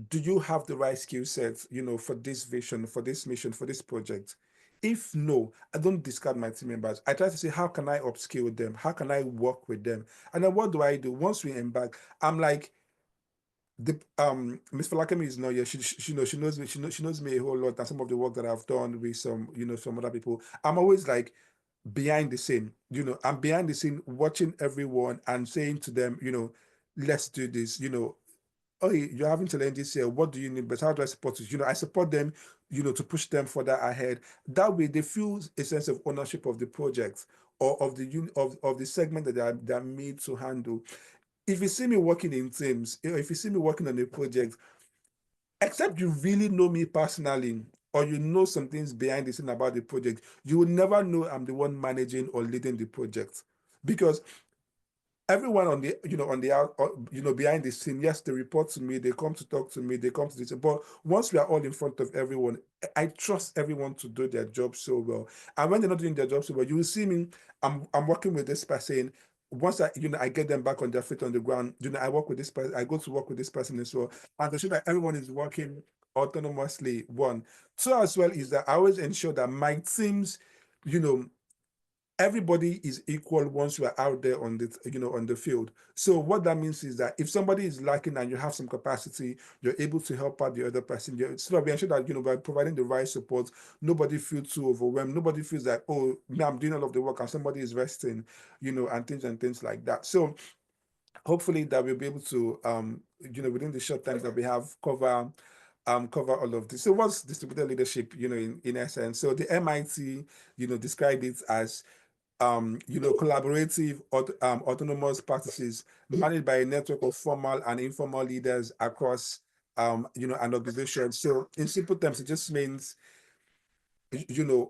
Speaker 1: do you have the right skill sets, for this vision, for this mission, for this project? If no, I don't discard my team members. I try to say, how can I upskill them? How can I work with them? And then what do I do? Once we embark, I'm like, Miss Falakemi is not here. She knows me. She knows me a whole lot, and some of the work that I've done with some other people. I'm always like behind the scene. I'm behind the scene watching everyone and saying to them, let's do this. Oh, you're having challenges here. What do you need? But how do I support you? I support them, to push them further ahead. That way, they feel a sense of ownership of the project or of the of the segment that they're made to handle. If you see me working in teams, if you see me working on a project, except you really know me personally or you know some things behind the scene about the project, you will never know I'm the one managing or leading the project because everyone on the on the out behind the scene, yes, they report to me, they come to talk to me, they come to this, but once we are all in front of everyone, I trust everyone to do their job so well. And when they're not doing their job so well, you will see me, I'm working with this person. Once I get them back on their feet on the ground, I work with this person, I go to work with this person as well, and to show that everyone is working autonomously. One, two as well is that I always ensure that my teams, you know everybody is equal once you are out there on the on the field. So what that means is that if somebody is lacking and you have some capacity, you're able to help out the other person. So we ensure that by providing the right support, nobody feels too overwhelmed. Nobody feels like, oh, now I'm doing all of the work and somebody is resting, and things like that. So hopefully that we'll be able to within the short time that we have cover all of this. So what's distributed leadership, in essence? So the MIT, described it as collaborative autonomous practices managed by a network of formal and informal leaders across an organization. So in simple terms, it just means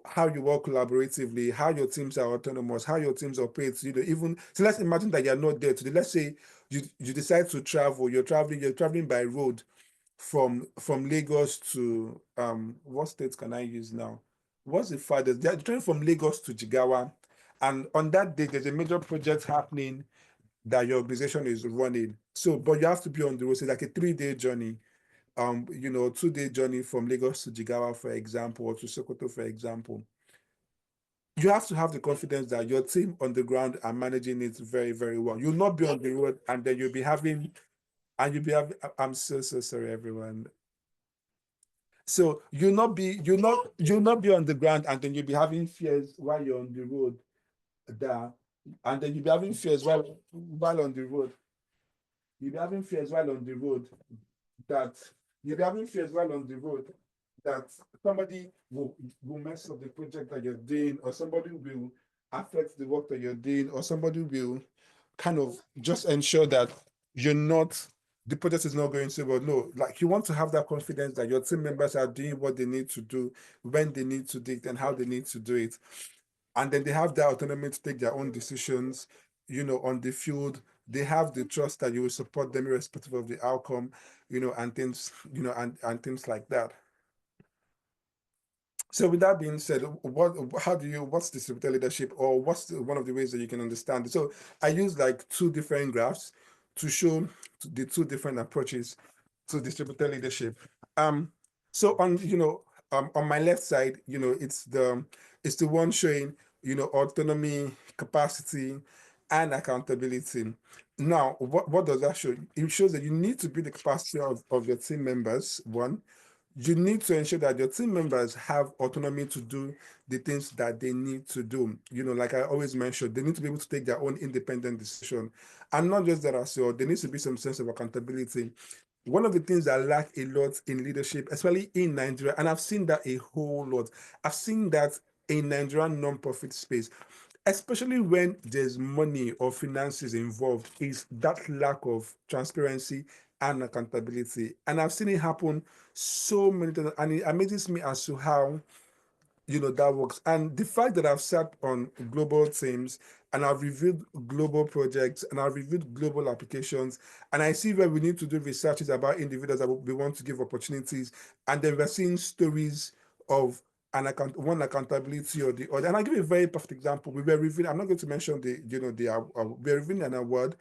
Speaker 1: how you work collaboratively, how your teams are autonomous, how your teams operate. Even so, let's imagine that you're not there today. Let's say you decide to travel. You're traveling by road from Lagos to what states can I use now? What's the farthest? They're traveling from Lagos to Jigawa, and on that day there's a major project happening that your organization is running. So, but you have to be on the road. So, like a 3-day journey. 2-day journey from Lagos to Jigawa, for example, or to Sokoto, for example. You have to have the confidence that your team on the ground are managing it very, very well. You'll not be on the road and then I'm so sorry, everyone. So you'll not be on the ground and then you'll be having fears while you're on the road there. And then you'll be having fears while on the road. You'll be having fears while on the road that somebody will mess up the project that you're doing, or somebody will affect the work that you're doing, or somebody will kind of just ensure that the project is not going so well. No, like you want to have that confidence that your team members are doing what they need to do, when they need to do it, and how they need to do it. And then they have the autonomy to take their own decisions, on the field. They have the trust that you will support them irrespective of the outcome, and things, and things like that. So with that being said, what's distributed leadership, or what's one of the ways that you can understand it? So I use like 2 different graphs to show the 2 different approaches to distributed leadership. So on my left side, it's the one showing, autonomy, capacity, and accountability. Now, what does that show? It shows that you need to build the capacity of your team members, one. You need to ensure that your team members have autonomy to do the things that they need to do. Like I always mention, they need to be able to take their own independent decision. And not just that as well, there needs to be some sense of accountability. One of the things that lack a lot in leadership, especially in Nigeria, and I've seen that a whole lot. I've seen that in Nigerian non-profit space, especially when there's money or finances involved, is that lack of transparency and accountability. And I've seen it happen so many times, and it amazes me as to how that works. And the fact that I've sat on global teams and I've reviewed global projects and I've reviewed global applications, and I see where we need to do researches about individuals that we want to give opportunities, and then we're seeing stories of one accountability or the other. And I'll give you a very perfect example. We were reviewing, I'm not going to mention we're reviewing an award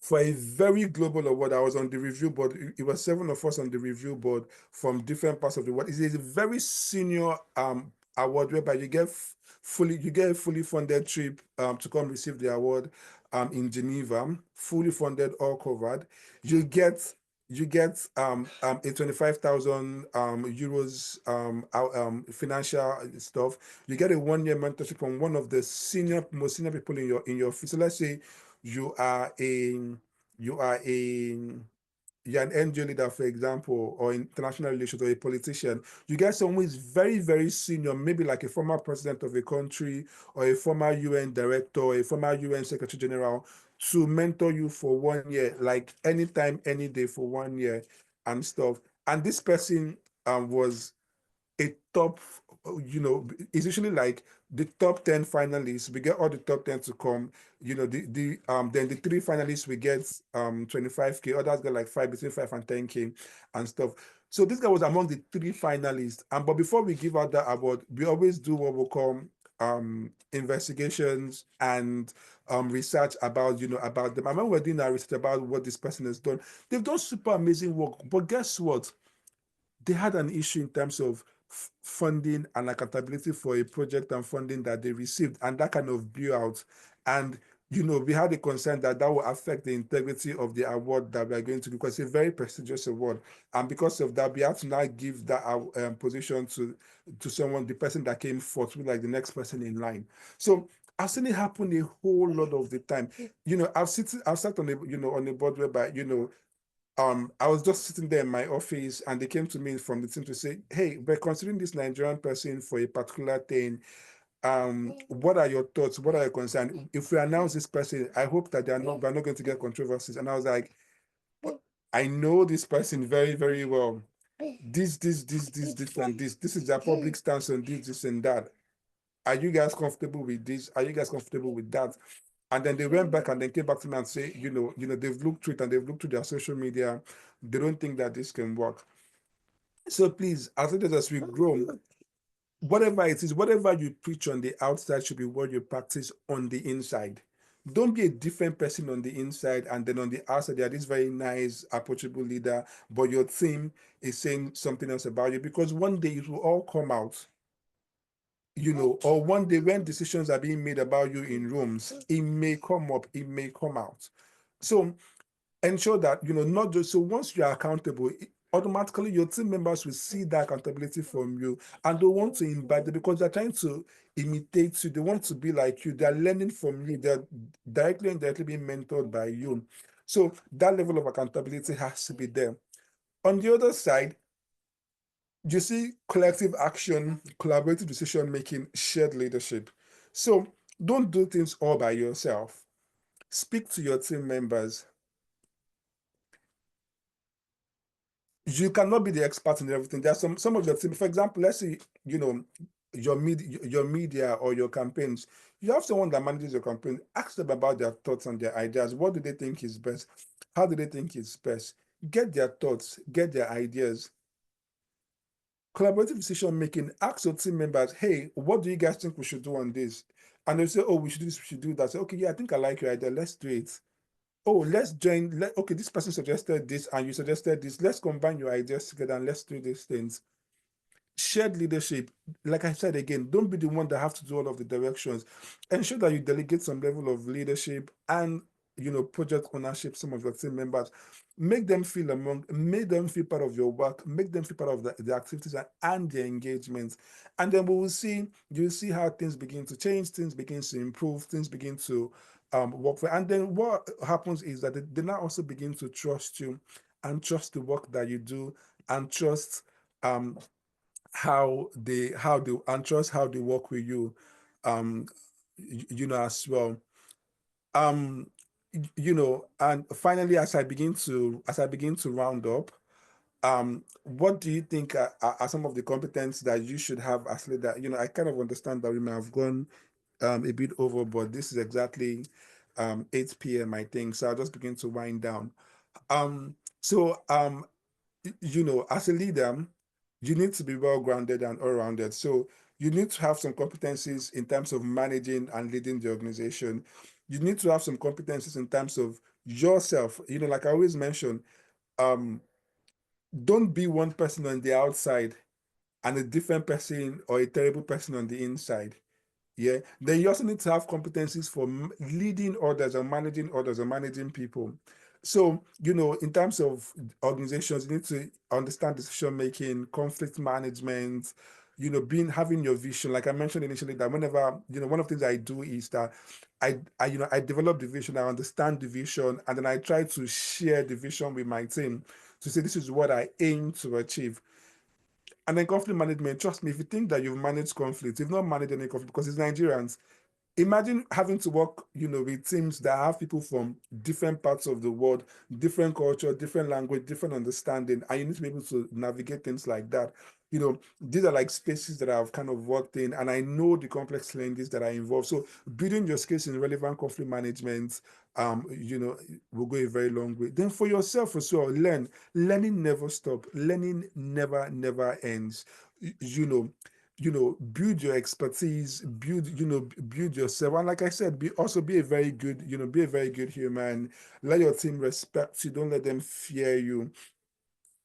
Speaker 1: for a very global award. I was on the review board. It was 7 of us on the review board from different parts of the world. It is a very senior award whereby you get a fully funded trip to come receive the award in Geneva, fully funded, all covered. You get a 25,000 euros financial stuff. You get a 1-year mentorship from one of the most senior people in your field. So let's say you are an NGO leader, for example, or international relations, or a politician. You get someone who is very, very senior, maybe like a former president of a country, or a former UN director, or a former UN Secretary General, to mentor you for 1 year, like anytime, any day for 1 year and stuff. And this person was a top, it's usually like the top 10 finalists. We get all the top 10 to come. Then the 3 finalists we get 25K, others get like between 5 and 10K and stuff. So this guy was among the 3 finalists. But before we give out that award, we always do what we call investigations and research about about them. I remember we're doing our research about what this person has done. They've done super amazing work, but guess what? They had an issue in terms of funding and accountability for a project and funding that they received, and that kind of blew out. And we had a concern that will affect the integrity of the award that we are going to do, because it's a very prestigious award. And because of that, we have to now give that position to someone, the person that came fourth, like the next person in line. So I've seen it happen a whole lot of the time. I've sat on a board whereby, I was just sitting there in my office, and they came to me from the team to say, hey, we're considering this Nigerian person for a particular thing. What are your thoughts? What are your concerns? If we announce this person, I hope that we're not going to get controversies. And I was like, I know this person very, very well. This, and this. This is their public stance on this, and that. Are you guys comfortable with this? Are you guys comfortable with that? And then they went back and then came back to me and say, they've looked through it and they've looked through their social media. They don't think that this can work. So please, as leaders, as we grow, whatever it is, whatever you preach on the outside should be what you practice on the inside. Don't be a different person on the inside, and then on the outside, you're this very nice, approachable leader, but your team is saying something else about you, because one day it will all come out. Or one day when decisions are being made about you in rooms, it may come up, it may come out. So ensure that, not just, so once you are accountable, automatically your team members will see that accountability from you, and they want to imbibe it, because they're trying to imitate you. They want to be like you. They're learning from you. They're directly and indirectly being mentored by you. So that level of accountability has to be there. On the other side, you see collective action, collaborative decision making, shared leadership. So don't do things all by yourself. Speak to your team members. You cannot be the expert in everything. There's some of your team, for example, let's say, your media or your campaigns. You have someone that manages your campaign. Ask them about their thoughts and their ideas. What do they think is best? How do they think is best? Get their thoughts, get their ideas. Collaborative decision making, ask your team members, hey, what do you guys think we should do on this? And they say, oh, we should do this, we should do that. Say, okay, yeah, I think I like your idea. Let's do it. Oh, let's join. Okay, this person suggested this and you suggested this. Let's combine your ideas together and let's do these things. Shared leadership, like I said again, don't be the one that have to do all of the directions. Ensure that you delegate some level of leadership and project ownership, some of your team members. Make them feel part of your work, make them feel part of the activities and the engagements. And then you'll see how things begin to change, things begin to improve, things begin to work for. And then what happens is that they now also begin to trust you and trust the work that you do, and trust how they and trust how they work with you, as well. And finally, as I begin to round up, what do you think are some of the competencies that you should have as leader? I kind of understand that we may have gone a bit over, but this is exactly 8 p.m. I think, so I'll just begin to wind down. So as a leader, you need to be well-grounded and all-rounded. So you need to have some competencies in terms of managing and leading the organization. You need to have some competencies in terms of yourself. Like I always mention, don't be one person on the outside and a different person or a terrible person on the inside. Yeah. Then you also need to have competencies for leading others and managing people. So, in terms of organizations, you need to understand decision making, conflict management, having your vision. Like I mentioned initially, that whenever, one of the things I do is that I develop the vision, I understand the vision, and then I try to share the vision with my team to say, this is what I aim to achieve. And then conflict management, trust me, if you think that you've managed conflict, you've not managed any conflict, because it's Nigerians. Imagine having to work, with teams that have people from different parts of the world, different culture, different language, different understanding, and you need to be able to navigate things like that. These are like spaces that I've kind of worked in, and I know the complex challenges that are involved. So building your skills in relevant conflict management, will go a very long way. Then for yourself as well, learning never stop. Learning never ends. Build your expertise, build yourself. And like I said, be a very good human. Let your team respect you. Don't let them fear you.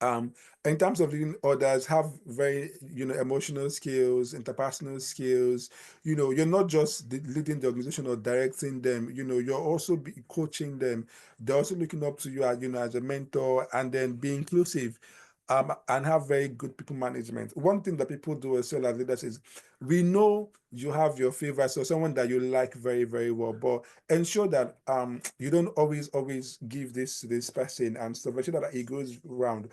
Speaker 1: In terms of leading others, have very, emotional skills, interpersonal skills. You're not just leading the organization or directing them, you're also coaching them. They're also looking up to you as, as a mentor, and then be inclusive. And have very good people management. One thing that people do as well as leaders is, we know you have your favorites or someone that you like very, very well, but ensure that you don't always give this to this person and stuff. Ensure that it goes around.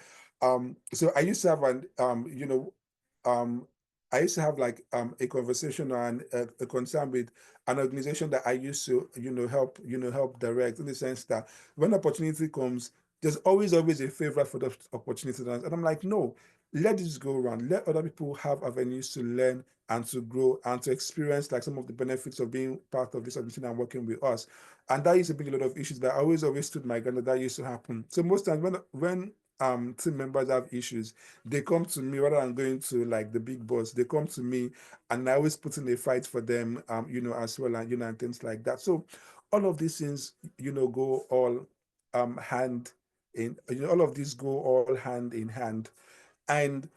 Speaker 1: So I used to have um, I used to have like a conversation and a concern with an organization that I used to, help direct, in the sense that when opportunity comes, there's always a favor for the opportunity. And I'm like, no, let this go around. Let other people have avenues to learn and to grow and to experience like some of the benefits of being part of this organization and working with us. And that used to bring a lot of issues, but I always stood my ground. That used to happen. So most times when team members have issues, they come to me rather than going to like the big boss. They come to me, and I always put in a fight for them, as well, and and things like that. So all of these things, go all hand in, all of these go all hand in hand. And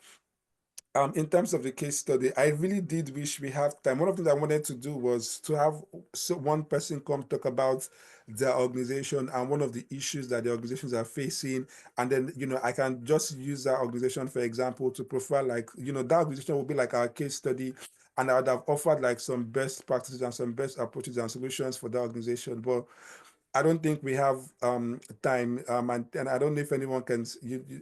Speaker 1: in terms of the case study, I really did wish we have time. One of the things I wanted to do was to have one person come talk about their organization and one of the issues that the organizations are facing. And then, I can just use that organization, for example, to profile, like, that organization will be like our case study. And I would have offered like some best practices and some best approaches and solutions for that organization. But I don't think we have time, and I don't know if anyone can.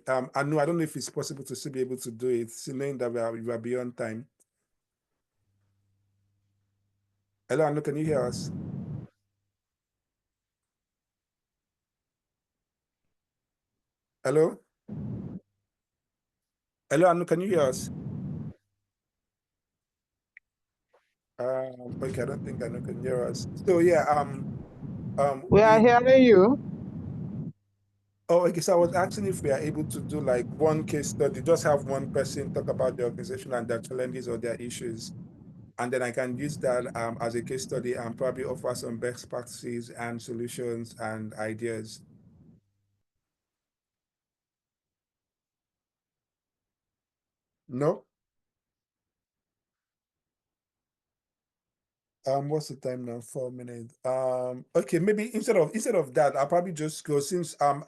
Speaker 1: I know I don't know if it's possible to still be able to do it, knowing that we are beyond time. Hello, Anu, can you hear us? Hello, hello, Anu, can you hear us? Okay, I don't think Anu can hear us. So yeah,
Speaker 3: We are hearing you.
Speaker 1: Oh, okay. So I was asking if we are able to do like one case study, just have one person talk about the organization and their challenges or their issues. And then I can use that as a case study and probably offer some best practices and solutions and ideas. No? What's the time now? 4 minutes. Okay, maybe instead of that, I'll probably just go, since I'm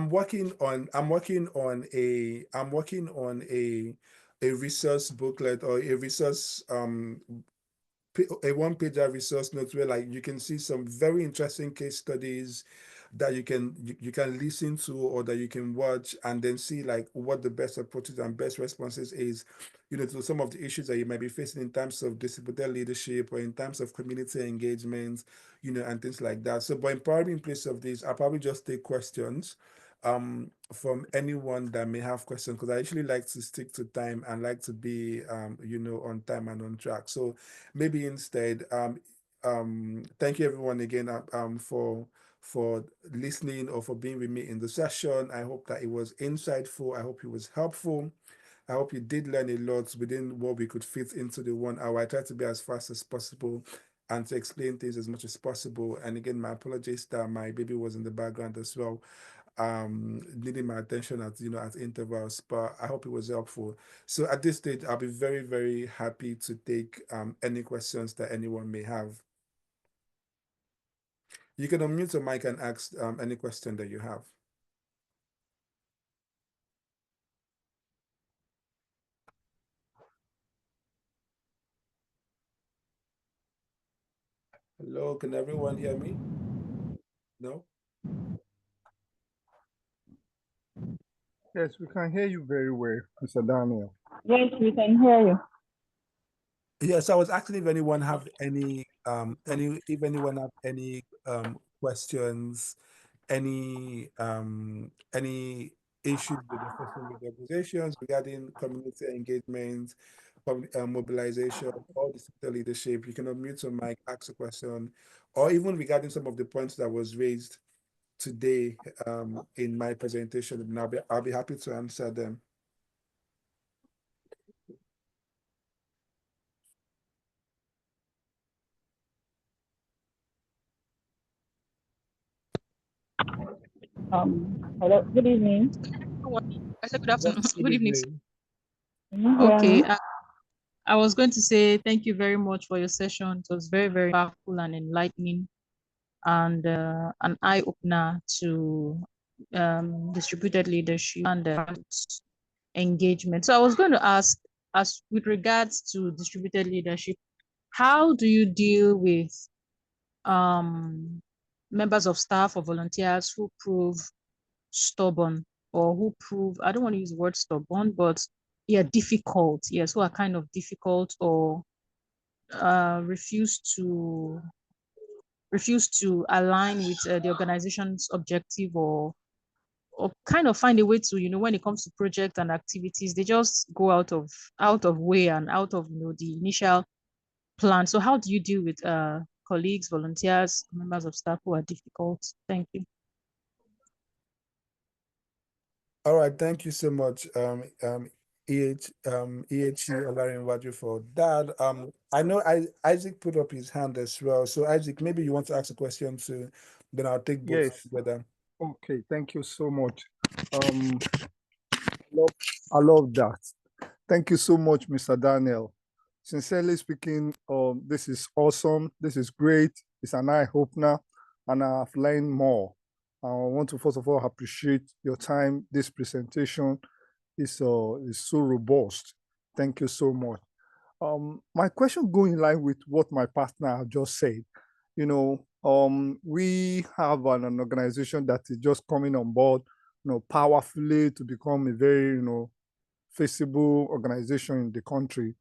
Speaker 1: working on a resource booklet or a resource a one-pager resource note where like you can see some very interesting case studies that you can listen to or that you can watch, and then see like what the best approaches and best responses is, to some of the issues that you might be facing in terms of distributed leadership or in terms of community engagement, and things like that. So, but in place of this, I'll probably just take questions from anyone that may have questions, because I actually like to stick to time and like to be on time and on track. So maybe instead, thank you everyone again for listening or for being with me in the session. I hope that it was insightful. I hope it was helpful. I hope you did learn a lot within what we could fit into the 1 hour. I tried to be as fast as possible and to explain things as much as possible. And again, my apologies that my baby was in the background as well, needing my attention at intervals, but I hope it was helpful. So at this stage, I'll be very, very happy to take any questions that anyone may have. You can unmute your mic and ask any question that you have. Hello, can everyone hear me? No?
Speaker 2: Yes, we can hear you very well, Mr. Daniel.
Speaker 3: Yes, we can hear you.
Speaker 1: Yes, I was asking if anyone have any questions, any issues with the facing with organizations regarding community engagement, mobilization, or digital leadership. You can unmute your mic, ask a question, or even regarding some of the points that was raised today in my presentation, and I'll be happy to answer them.
Speaker 3: Hello, good evening.
Speaker 4: I said good afternoon. Good evening.
Speaker 3: Okay.
Speaker 4: I was going to say thank you very much for your session. It was very, very powerful and enlightening, and an eye-opener to distributed leadership and engagement. So I was going to ask, as with regards to distributed leadership, how do you deal with members of staff or volunteers who prove stubborn, or who prove, I don't want to use the word stubborn, but yeah, difficult, yes, who are kind of difficult, or refuse to align with the organization's objective, or kind of find a way to, when it comes to projects and activities, they just go out of way and out of, the initial plan. So how do you deal with colleagues, volunteers, members of staff who are difficult? Thank you.
Speaker 1: All right, thank you so much, EHC Olarinwaju, for that. I know Isaac put up his hand as well. So Isaac, maybe you want to ask a question too, then I'll take both
Speaker 2: Yes.
Speaker 1: together.
Speaker 2: Okay, thank you so much. I love that. Thank you so much, Mr. Daniel. Sincerely speaking, this is awesome. This is great. It's an eye-opener, and I've learned more. I want to first of all appreciate your time. This presentation is so robust. Thank you so much. My question goes in line with what my partner have just said. We have an organization that is just coming on board, powerfully to become a very, feasible organization in the country.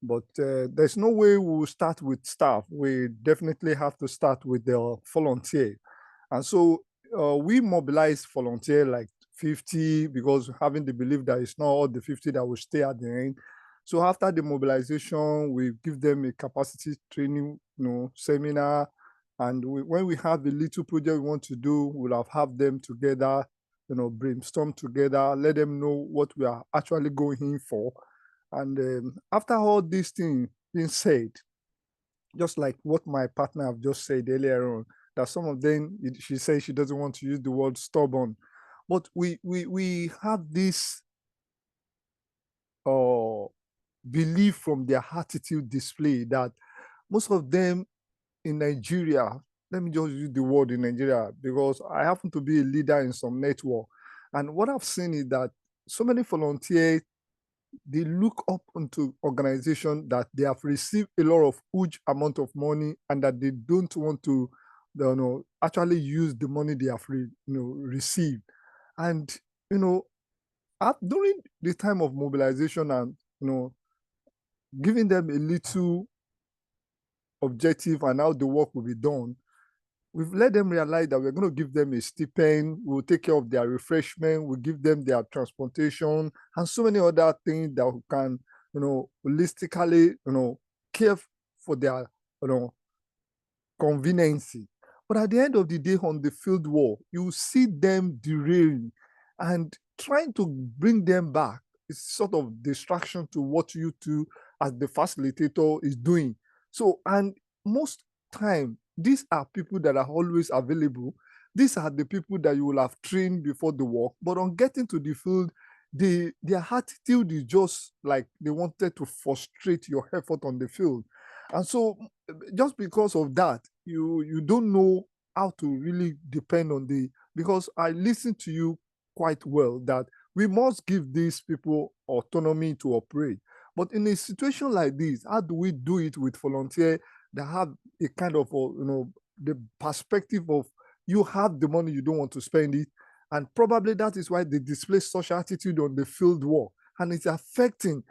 Speaker 2: But there's no way we'll start with staff. We definitely have to start with the volunteer. And so we mobilize volunteer like 50, because having the belief that it's not all the 50 that will stay at the end. So after the mobilization, we give them a capacity training, seminar. And when we have a little project we want to do, we'll have them together, brainstorm together, let them know what we are actually going in for. And after all these things being said, just like what my partner have just said earlier on, that some of them, she says she doesn't want to use the word stubborn, but we have this belief from their attitude display that most of them in Nigeria, let me just use the word in Nigeria, because I happen to be a leader in some network. And what I've seen is that so many volunteers, they look up into organizations that they have received a lot of huge amount of money, and that they don't want to actually use the money they have received. And during the time of mobilization and giving them a little objective and how the work will be done, we've let them realize that we're going to give them a stipend, we'll take care of their refreshment, we'll give them their transportation, and so many other things that we can, holistically, care for their, convenience. But at the end of the day, on the field war, you see them derailing, and trying to bring them back is sort of distraction to what you two as the facilitator is doing. So, and most time, these are people that are always available. These are the people that you will have trained before the work, but on getting to the field, their attitude is just like they wanted to frustrate your effort on the field. And so just because of that, you don't know how to really depend on because I listen to you quite well, that we must give these people autonomy to operate. But in a situation like this, how do we do it with volunteers that have a kind of, the perspective of you have the money, you don't want to spend it. And probably that is why they display such attitude on the field work. And it's affecting.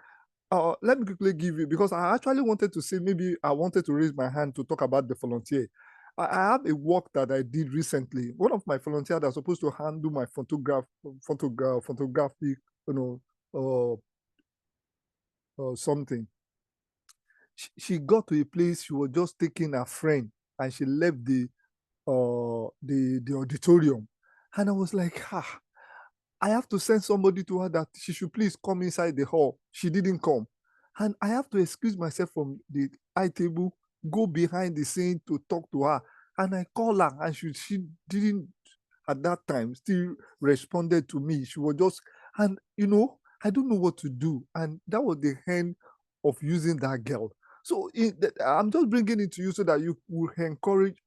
Speaker 2: Let me quickly give you, because I actually wanted to say, maybe I wanted to raise my hand to talk about the volunteer. I have a work that I did recently. One of my volunteers that's supposed to handle my photographic, something. She got to a place, she was just taking a friend, and she left the auditorium. And I was like, I have to send somebody to her that she should please come inside the hall. She didn't come. And I have to excuse myself from the high table, go behind the scene to talk to her. And I call her, and she didn't at that time still responded to me. She was just And I don't know what to do. And that was the end of using that girl. So I'm just bringing it to you so that you will encourage,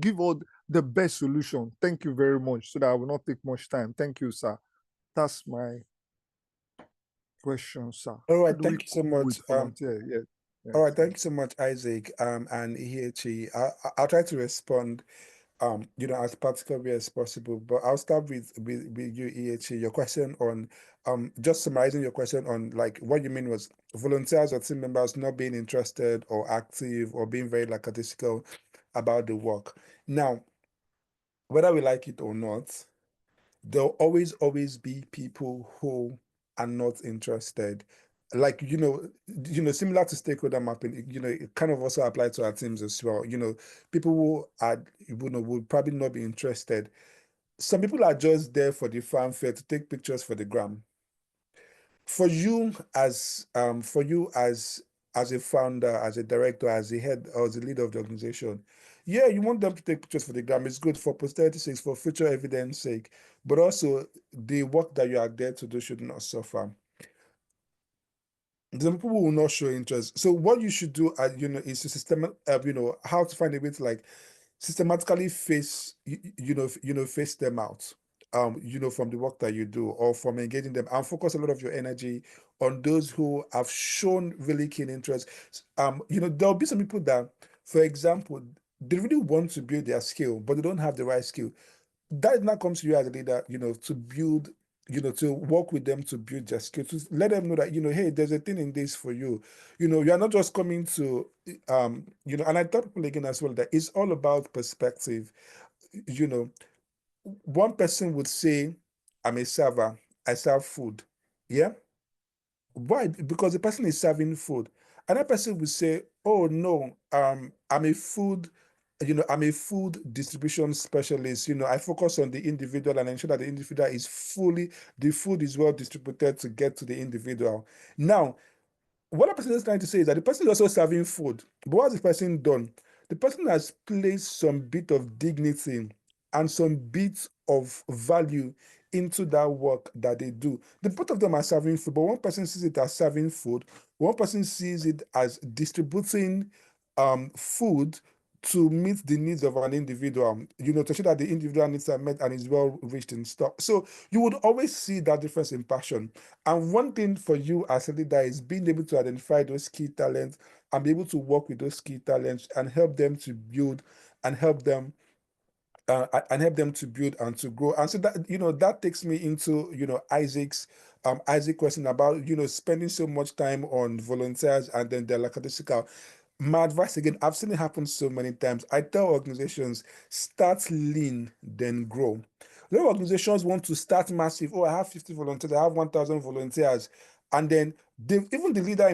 Speaker 2: give out the best solution. Thank you very much, so that I will not take much time. Thank you, sir. That's my question, sir.
Speaker 1: All
Speaker 2: How
Speaker 1: right,
Speaker 2: do we
Speaker 1: thank you so
Speaker 2: cope
Speaker 1: much.
Speaker 2: with volunteer? Yeah.
Speaker 1: All right, thank you so much, Isaac, and Ihechi. I'll try to respond, as practically as possible. But I'll start with you, Ihechi. Your question on, just summarizing your question on, like, what you mean was volunteers or team members not being interested or active or being very lackadaisical about the work. Now, whether we like it or not, there'll always be people who are not interested. Like, similar to stakeholder mapping, it kind of also applies to our teams as well. People who are, would probably not be interested. Some people are just there for the fanfare to take pictures for the gram. For you as a founder, as a director, as a head or as a leader of the organization, yeah, you want them to take pictures for the gram. It's good for posterity's sake, for future evidence sake, but also the work that you are there to do should not suffer. The people will not show interest. So what you should do, is to how to find a way to, like, systematically face them out, from the work that you do or from engaging them, and focus a lot of your energy on those who have shown really keen interest. There'll be some people that, for example, they really want to build their skill, but they don't have the right skill. That now comes to you as a leader, to build, to work with them to build their skill, to let them know that, hey, there's a thing in this for you. You are not just coming to, and I tell people again as well that it's all about perspective. You know, one person would say, I'm a server, I serve food. Yeah. Why? Because the person is serving food. Another person will say, "Oh no, I'm a food distribution specialist. I focus on the individual and ensure that the individual the food is well distributed to get to the individual." Now, what the person is trying to say is that the person is also serving food. But what has the person done? The person has placed some bit of dignity and some bit of value into that work that they do. The both of them are serving food, but one person sees it as serving food, one person sees it as distributing food to meet the needs of an individual, to show that the individual needs are met and is well reached in stock. So you would always see that difference in passion. And one thing for you as a leader is being able to identify those key talents and be able to work with those key talents and help them to build and help them to build and to grow. And so that takes me into Isaac question about spending so much time on volunteers and then they're lackadaisical. My advice again, I've seen it happen so many times. I tell organizations, start lean, then grow. A lot of organizations want to start massive. Oh, I have 50 volunteers, I have 1,000 volunteers. And then even the leader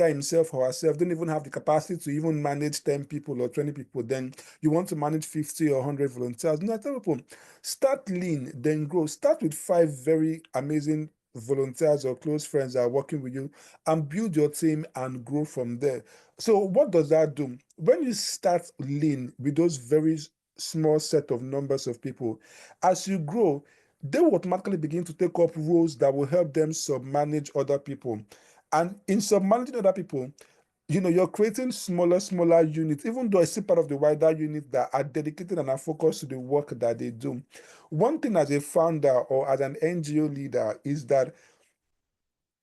Speaker 1: himself or herself don't even have the capacity to even manage 10 people or 20 people. Then you want to manage 50 or 100 volunteers. No, I tell people, start lean, then grow. Start with 5 very amazing volunteers or close friends that are working with you and build your team and grow from there. So what does that do? When you start lean with those very small set of numbers of people, as you grow, they will automatically begin to take up roles that will help them submanage other people. And in submanaging other people, you're creating smaller units, even though it's still part of the wider unit that are dedicated and are focused to the work that they do. One thing as a founder or as an NGO leader is that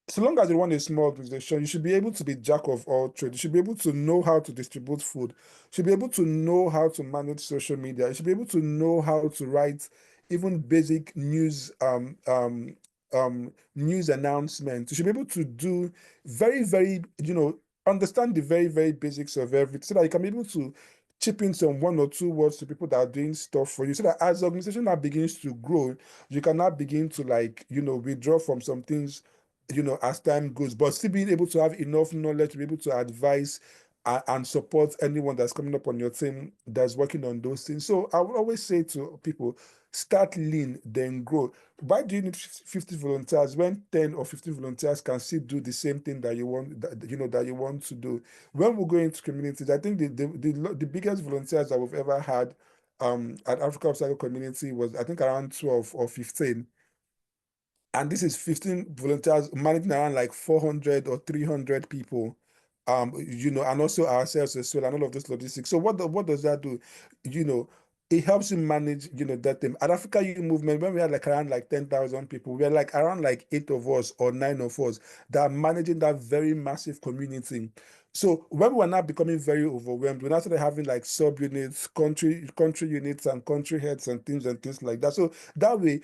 Speaker 1: so long as you run a small organization, you should be able to be jack of all trades. You should be able to know how to distribute food. You should be able to know how to manage social media. You should be able to know how to write even basic news announcements. You should be able to do very, understand the very basics of everything so that you can be able to chip in some 1 or 2 words to people that are doing stuff for you so that as the organization now begins to grow, you can now begin to withdraw from some things as time goes, but still being able to have enough knowledge to be able to advise and support anyone that's coming up on your team that's working on those things. So I would always say to people, start lean, then grow. Why do you need 50 volunteers when 10 or 15 volunteers can still do the same thing that you want, that you want to do? When we go into communities, I think the biggest volunteers that we've ever had at Africa Obstacle Community was, I think, around 12 or 15. And this is 15 volunteers managing around like 400 or 300 people, and also ourselves as well, and all of this logistics. So what does that do? It helps you manage, that thing. At Africa Youth Movement, when we had like around like 10,000 people, we are like around like 8 of us or 9 of us that are managing that very massive community. So when we were now becoming very overwhelmed, we now started having like sub-units, country units and country heads and things like that. So that way,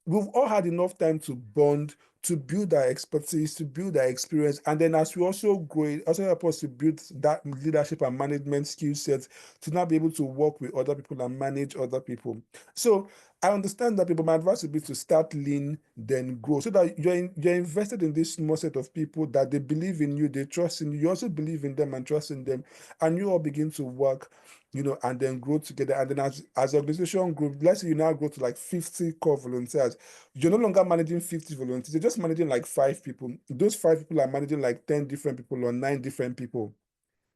Speaker 1: we've all had enough time to bond, to build our expertise, to build our experience. And then as we also grow, it also help us to build that leadership and management skill sets to now be able to work with other people and manage other people. So I understand that, people, my advice would be to start lean, then grow, so that you're invested in this small set of people that they believe in you, they trust in you, you also believe in them and trust in them, and you all begin to work, and then grow together. And then as organization group, let's say you now grow to like 50 core volunteers, you're no longer managing 50 volunteers, you're just managing like 5 people. Those 5 people are managing like 10 different people or 9 different people.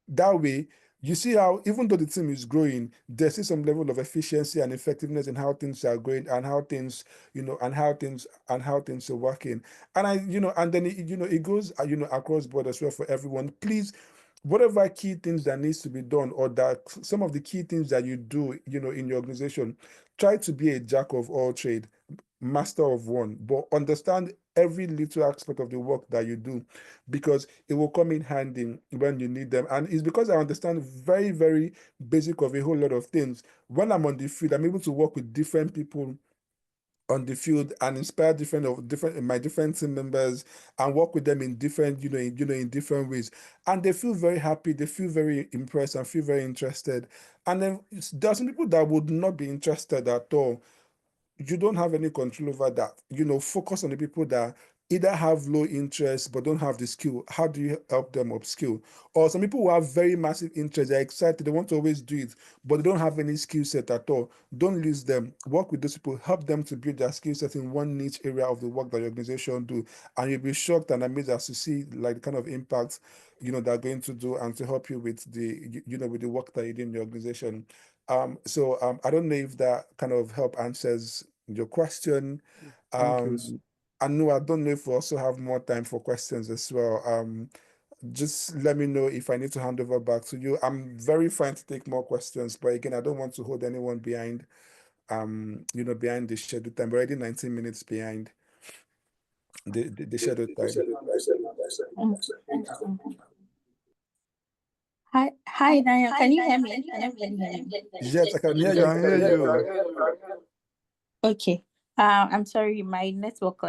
Speaker 1: That way, you see how even though the team is growing, there's still some level of efficiency and effectiveness in how things are going, and how things, and how things are working. And then it goes, across board as well for everyone. Please, whatever key things that needs to be done, or that some of the key things that you do, in your organization, try to be a jack of all trade, master of one, but understand every little aspect of the work that you do, because it will come in handy when you need them. And it's because I understand very, very basic of a whole lot of things. When I'm on the field, I'm able to work with different people on the field and inspire my different team members, and work with them in different, in different ways. And they feel very happy, they feel very impressed and feel very interested. And then there are some people that would not be interested at all. You don't have any control over that. Focus on the people that either have low interest but don't have the skill. How do you help them upskill? Or some people who have very massive interest, they're excited, they want to always do it, but they don't have any skill set at all. Don't lose them. Work with those people, help them to build their skill set in one niche area of the work that your organization do. And you'll be shocked and amazed as to see like the kind of impact, they're going to do, and to help you with with the work that you do in your organization. So I don't know if that kind of help answers your question.
Speaker 2: Thank you.
Speaker 1: And no, I don't know if we also have more time for questions as well. Just let me know if I need to hand over back to you. I'm very fine to take more questions, but again, I don't want to hold anyone behind, behind the scheduled time. We're already 19 minutes behind the scheduled time.
Speaker 3: Hi, Daniel. Can you hear me? Can everybody hear me?
Speaker 1: Yes, I can hear
Speaker 2: I
Speaker 1: you.
Speaker 2: can hear you.
Speaker 3: Okay. I'm sorry, my network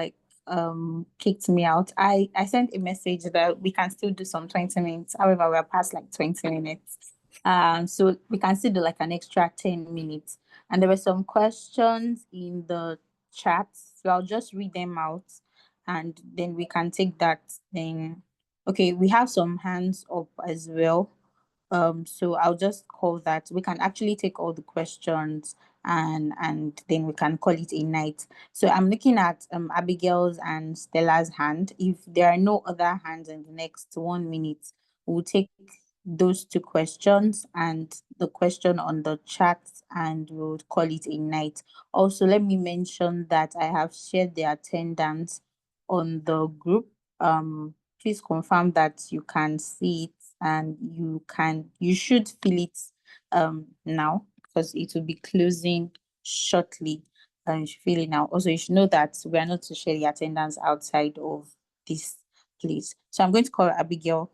Speaker 3: kicked me out. I sent a message that we can still do some 20 minutes. However, we're past like 20 minutes. So we can still do like an extra 10 minutes. And there were some questions in the chat. So I'll just read them out and then we can take that thing. Okay, we have some hands up as well. So I'll just call that. We can actually take all the questions and then we can call it a night. So I'm looking at Abigail's and Stella's hand. If there are no other hands in the next 1 minute, we'll take those 2 questions and the question on the chat and we'll call it a night. Also, let me mention that I have shared the attendance on the group. Please confirm that you can see it and you should fill it now, because it will be closing shortly. You should fill it now. Also, you should know that we are not to share the attendance outside of this place. So I'm going to call Abigail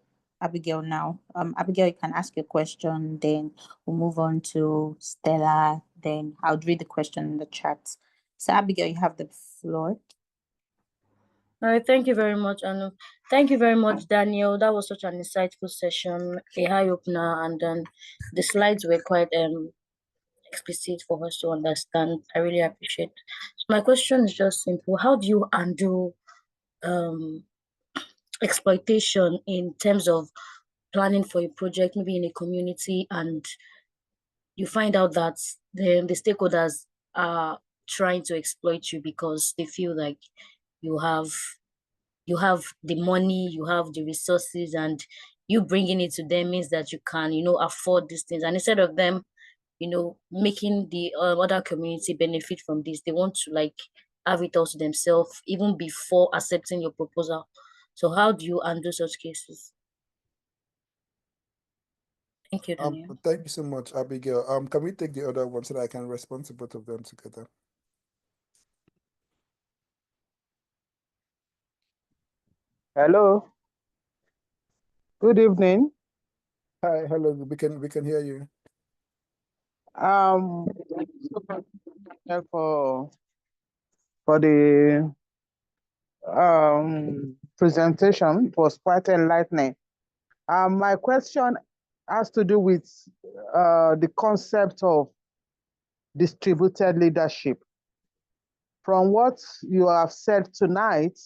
Speaker 3: now. Abigail, you can ask your question, then we'll move on to Stella, then I'll read the question in the chat. So Abigail, you have the floor.
Speaker 5: All right, thank you very much, Anu. Thank you very much, Daniel. That was such an insightful session, a eye opener, and the slides were quite explicit for us to understand. I really appreciate. So my question is just simple: how do you handle exploitation in terms of planning for a project, maybe in a community, and you find out that the stakeholders are trying to exploit you because they feel like you have the money, you have the resources, and you bringing it to them means that you can, afford these things. And instead of them, making the other community benefit from this, they want to have it all to themselves even before accepting your proposal. So how do you handle such cases? Thank you, Daniel.
Speaker 1: Thank you so much, Abigail. Can we take the other one so that I can respond to both of them together?
Speaker 6: Hello. Good evening.
Speaker 1: Hi, hello. We can hear you.
Speaker 6: For the presentation, it was quite enlightening. My question has to do with the concept of distributed leadership. From what you have said tonight,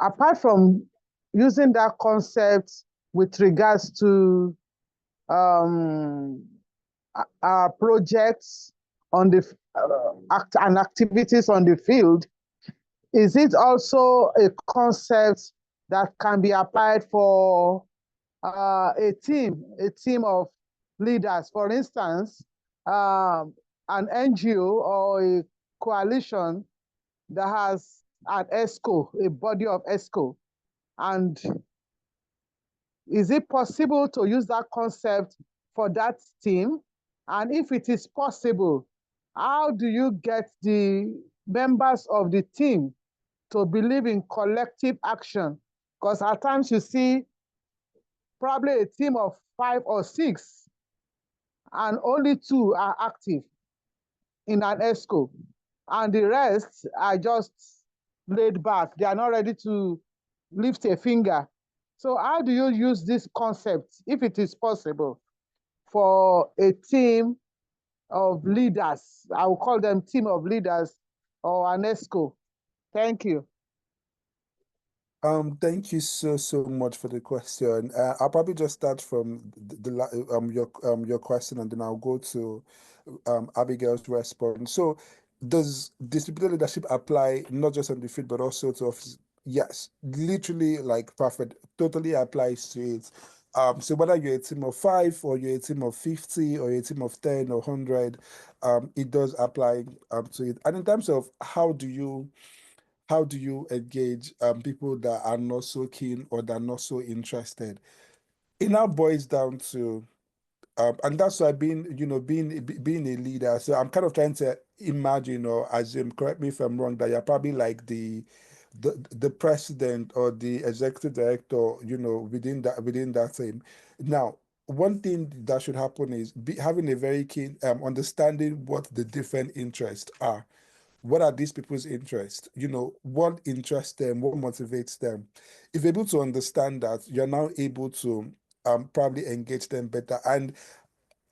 Speaker 6: apart from using that concept with regards to our projects on the and activities on the field, is it also a concept that can be applied for a team of leaders? For instance, an NGO or a coalition that has an ESCO, a body of ESCO, and is it possible to use that concept for that team? And if it is possible, how do you get the members of the team to believe in collective action? Because at times you see probably a team of 5 or 6 and only 2 are active in an ESCO, and the rest are just laid back. They are not ready to lift a finger. So how do you use this concept, if it is possible, for a team of leaders? I will call them team of leaders or an ESCO. Thank you.
Speaker 1: Thank you so much for the question. I'll probably just start from your question, and then I'll go to Abigail's response. So, does distributed leadership apply not just on the field but also to office? Yes, literally, like perfect, totally applies to it. So whether you're a team of 5 or you're a team of 50 or you're a team of 10 or 100, it does apply to it. And in terms of how do you engage people that are not so keen or that are not so interested? It now boils down to and that's why being a leader. So I'm kind of trying to imagine or assume, correct me if I'm wrong, that you're probably like the president or the executive director, within that team. Now, one thing that should happen is having a very keen understanding what the different interests are. What are these people's interests? What interests them? What motivates them? If you're able to understand that, you're now able to probably engage them better. And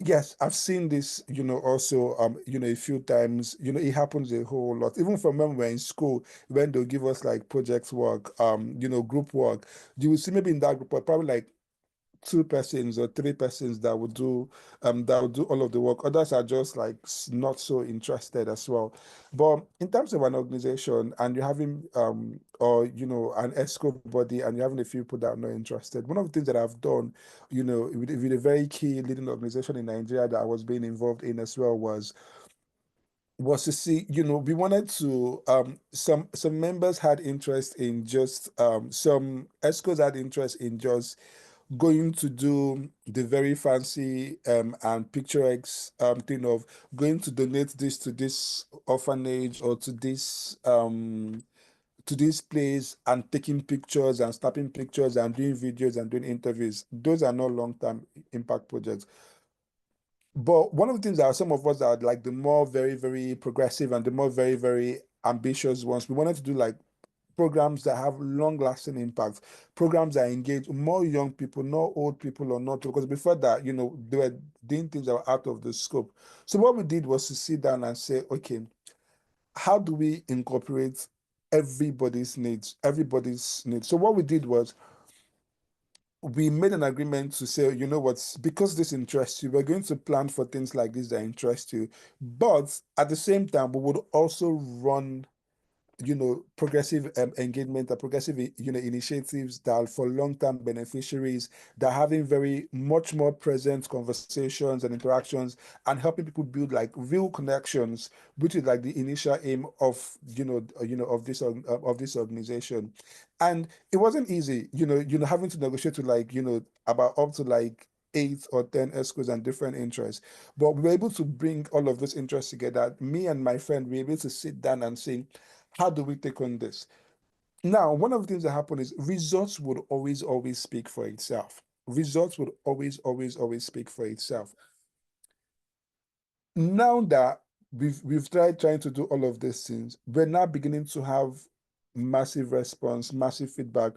Speaker 1: yes, I've seen this, also, a few times. It happens a whole lot. Even from when we're in school, when they'll give us like project work, group work, you will see maybe in that group, probably like 2 persons or 3 persons that would do all of the work. Others are just like not so interested as well. But in terms of an organization, and you're having or an ESCO body, and you're having a few people that are not interested, one of the things that I've done, with a very key leading organization in Nigeria that I was being involved in as well, was to see, we wanted to some members had interest in just some ESCOs had interest in just going to do the very fancy and picturesque thing of going to donate this to this orphanage or to this place and taking pictures and snapping pictures and doing videos and doing interviews. Those are not long-term impact projects. But one of the things that some of us are like the more very, very progressive and the more very, very ambitious ones, we wanted to do like programs that have long-lasting impacts, programs that engage more young people, not old people or not, because before that, they were doing things that were out of the scope. So what we did was to sit down and say, okay, how do we incorporate everybody's needs? So what we did was we made an agreement to say, what, because this interests you, we're going to plan for things like this that interest you. But at the same time, we would also run progressive engagement and progressive, initiatives that are for long-term beneficiaries, that are having very much more present conversations and interactions and helping people build like real connections, which is like the initial aim of, of this organization. And it wasn't easy, having to negotiate with like, about up to like 8 or 10 ESCOs and different interests. But we were able to bring all of those interests together. Me and my friend were able to sit down and say, how do we take on this? Now, one of the things that happened is results would always, always speak for itself. Results would always, always, always speak for itself. Now that we've tried trying to do all of these things, we're now beginning to have massive response, massive feedback.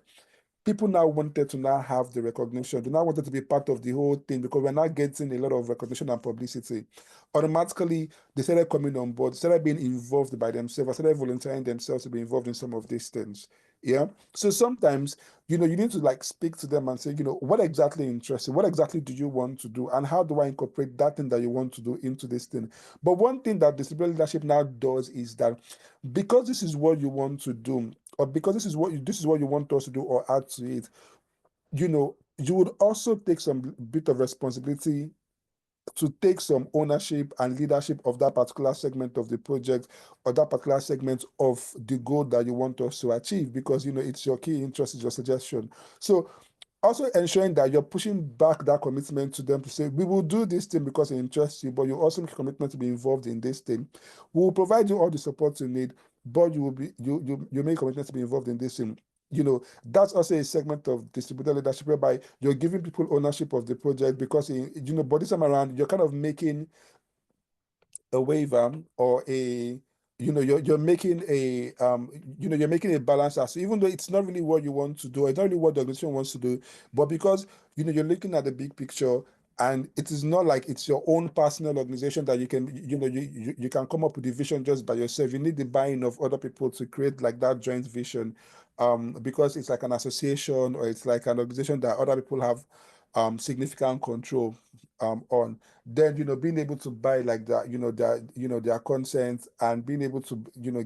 Speaker 1: People now wanted to now have the recognition. They now wanted to be part of the whole thing because we're not getting a lot of recognition and publicity. Automatically, they started coming on board, started being involved by themselves, started volunteering themselves to be involved in some of these things. Yeah. So sometimes, you need to like speak to them and say, what exactly interests you? What exactly do you want to do? And how do I incorporate that thing that you want to do into this thing? But one thing that distributed leadership now does is that because this is what you want to do, or because this is what you want us to do or add to it, you would also take some bit of responsibility to take some ownership and leadership of that particular segment of the project or that particular segment of the goal that you want us to achieve, because it's your key interest, it's your suggestion. So also ensuring that you're pushing back that commitment to them to say, we will do this thing because it interests you, but you also make a commitment to be involved in this thing. We will provide you all the support you need, but you make a commitment to be involved in this thing. That's also a segment of distributed leadership whereby you're giving people ownership of the project, because but this time around you're kind of making a waiver or a you're making a you're making a balance. So even though it's not really what you want to do, it's not really what the organization wants to do, but because you're looking at the big picture, and it is not like it's your own personal organization that you can you can come up with the vision just by yourself. You need the buy-in of other people to create like that joint vision, because it's like an association, or it's like an organization that other people have significant control on. Then being able to buy like that, their consent, and being able to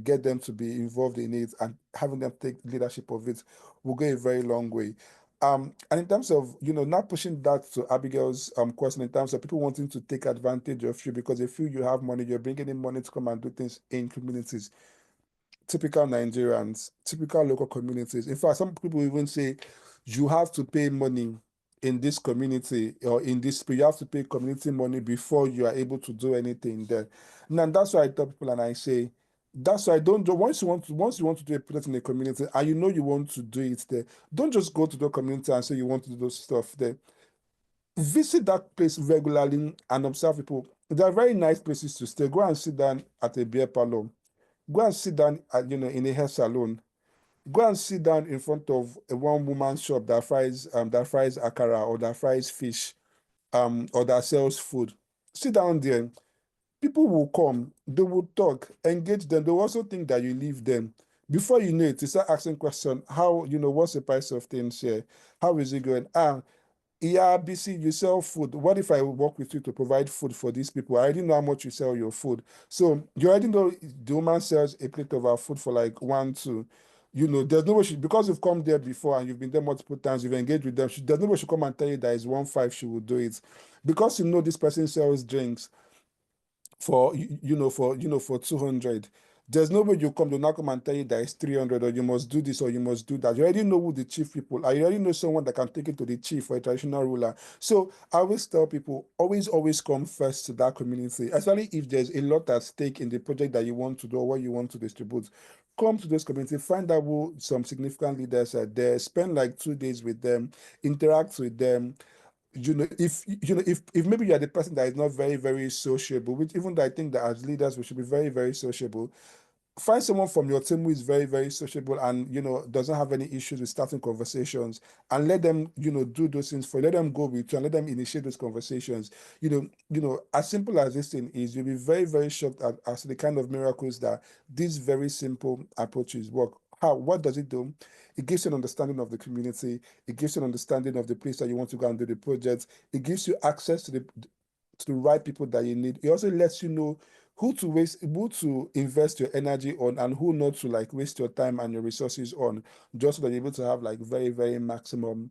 Speaker 1: get them to be involved in it and having them take leadership of it will go a very long way. And in terms of not pushing that to Abigail's question, in terms of people wanting to take advantage of you because they feel you have money, you're bringing in money to come and do things in communities. Typical Nigerians, typical local communities. In fact, some people even say you have to pay money in this community, or in this, you have to pay community money before you are able to do anything there. Now that's why I tell people, and I say, that's why don't do, once you want to do a project in a community and you want to do it there, don't just go to the community and say you want to do those stuff there. Visit that place regularly and observe people. There are very nice places to stay. Go and sit down at a beer parlor. Go and sit down at, in a hair salon. Go and sit down in front of a one-woman shop that fries akara, or that fries fish, or that sells food. Sit down there. People will come, they will talk, engage them. They will also think that you leave them. Before you know it, you start asking questions. How, what's the price of things here? How is it going? Yeah, BC, you sell food. What if I work with you to provide food for these people? I already know how much you sell your food. So you already know the woman sells a plate of our food for like 1, 2. There's no way because you've come there before and you've been there multiple times, you've engaged with them. There's no way she come and tell you that it's 1.5, she will do it. Because this person sells drinks for for 200. There's no way you come to now come and tell you that it's 300, or you must do this or you must do that. You already know who the chief people are. You already know someone that can take it to the chief or a traditional ruler. So I always tell people, always come first to that community, especially if there's a lot at stake in the project that you want to do or what you want to distribute. Come to those communities, find out who some significant leaders are there, spend like 2 days with them, interact with them. If maybe you're the person that is not very, very sociable, which even though I think that as leaders we should be very, very sociable, find someone from your team who is very, very sociable and doesn't have any issues with starting conversations, and let them do those things for you. Let them go with you and let them initiate those conversations. As simple as this thing is, you'll be very, very shocked at as the kind of miracles that these very simple approaches work. What does it do? It gives you an understanding of the community. It gives you an understanding of the place that you want to go and do the project. It gives you access to the right people that you need. It also lets you know who to invest your energy on, and who not to like waste your time and your resources on, just so that you're able to have like very, very maximum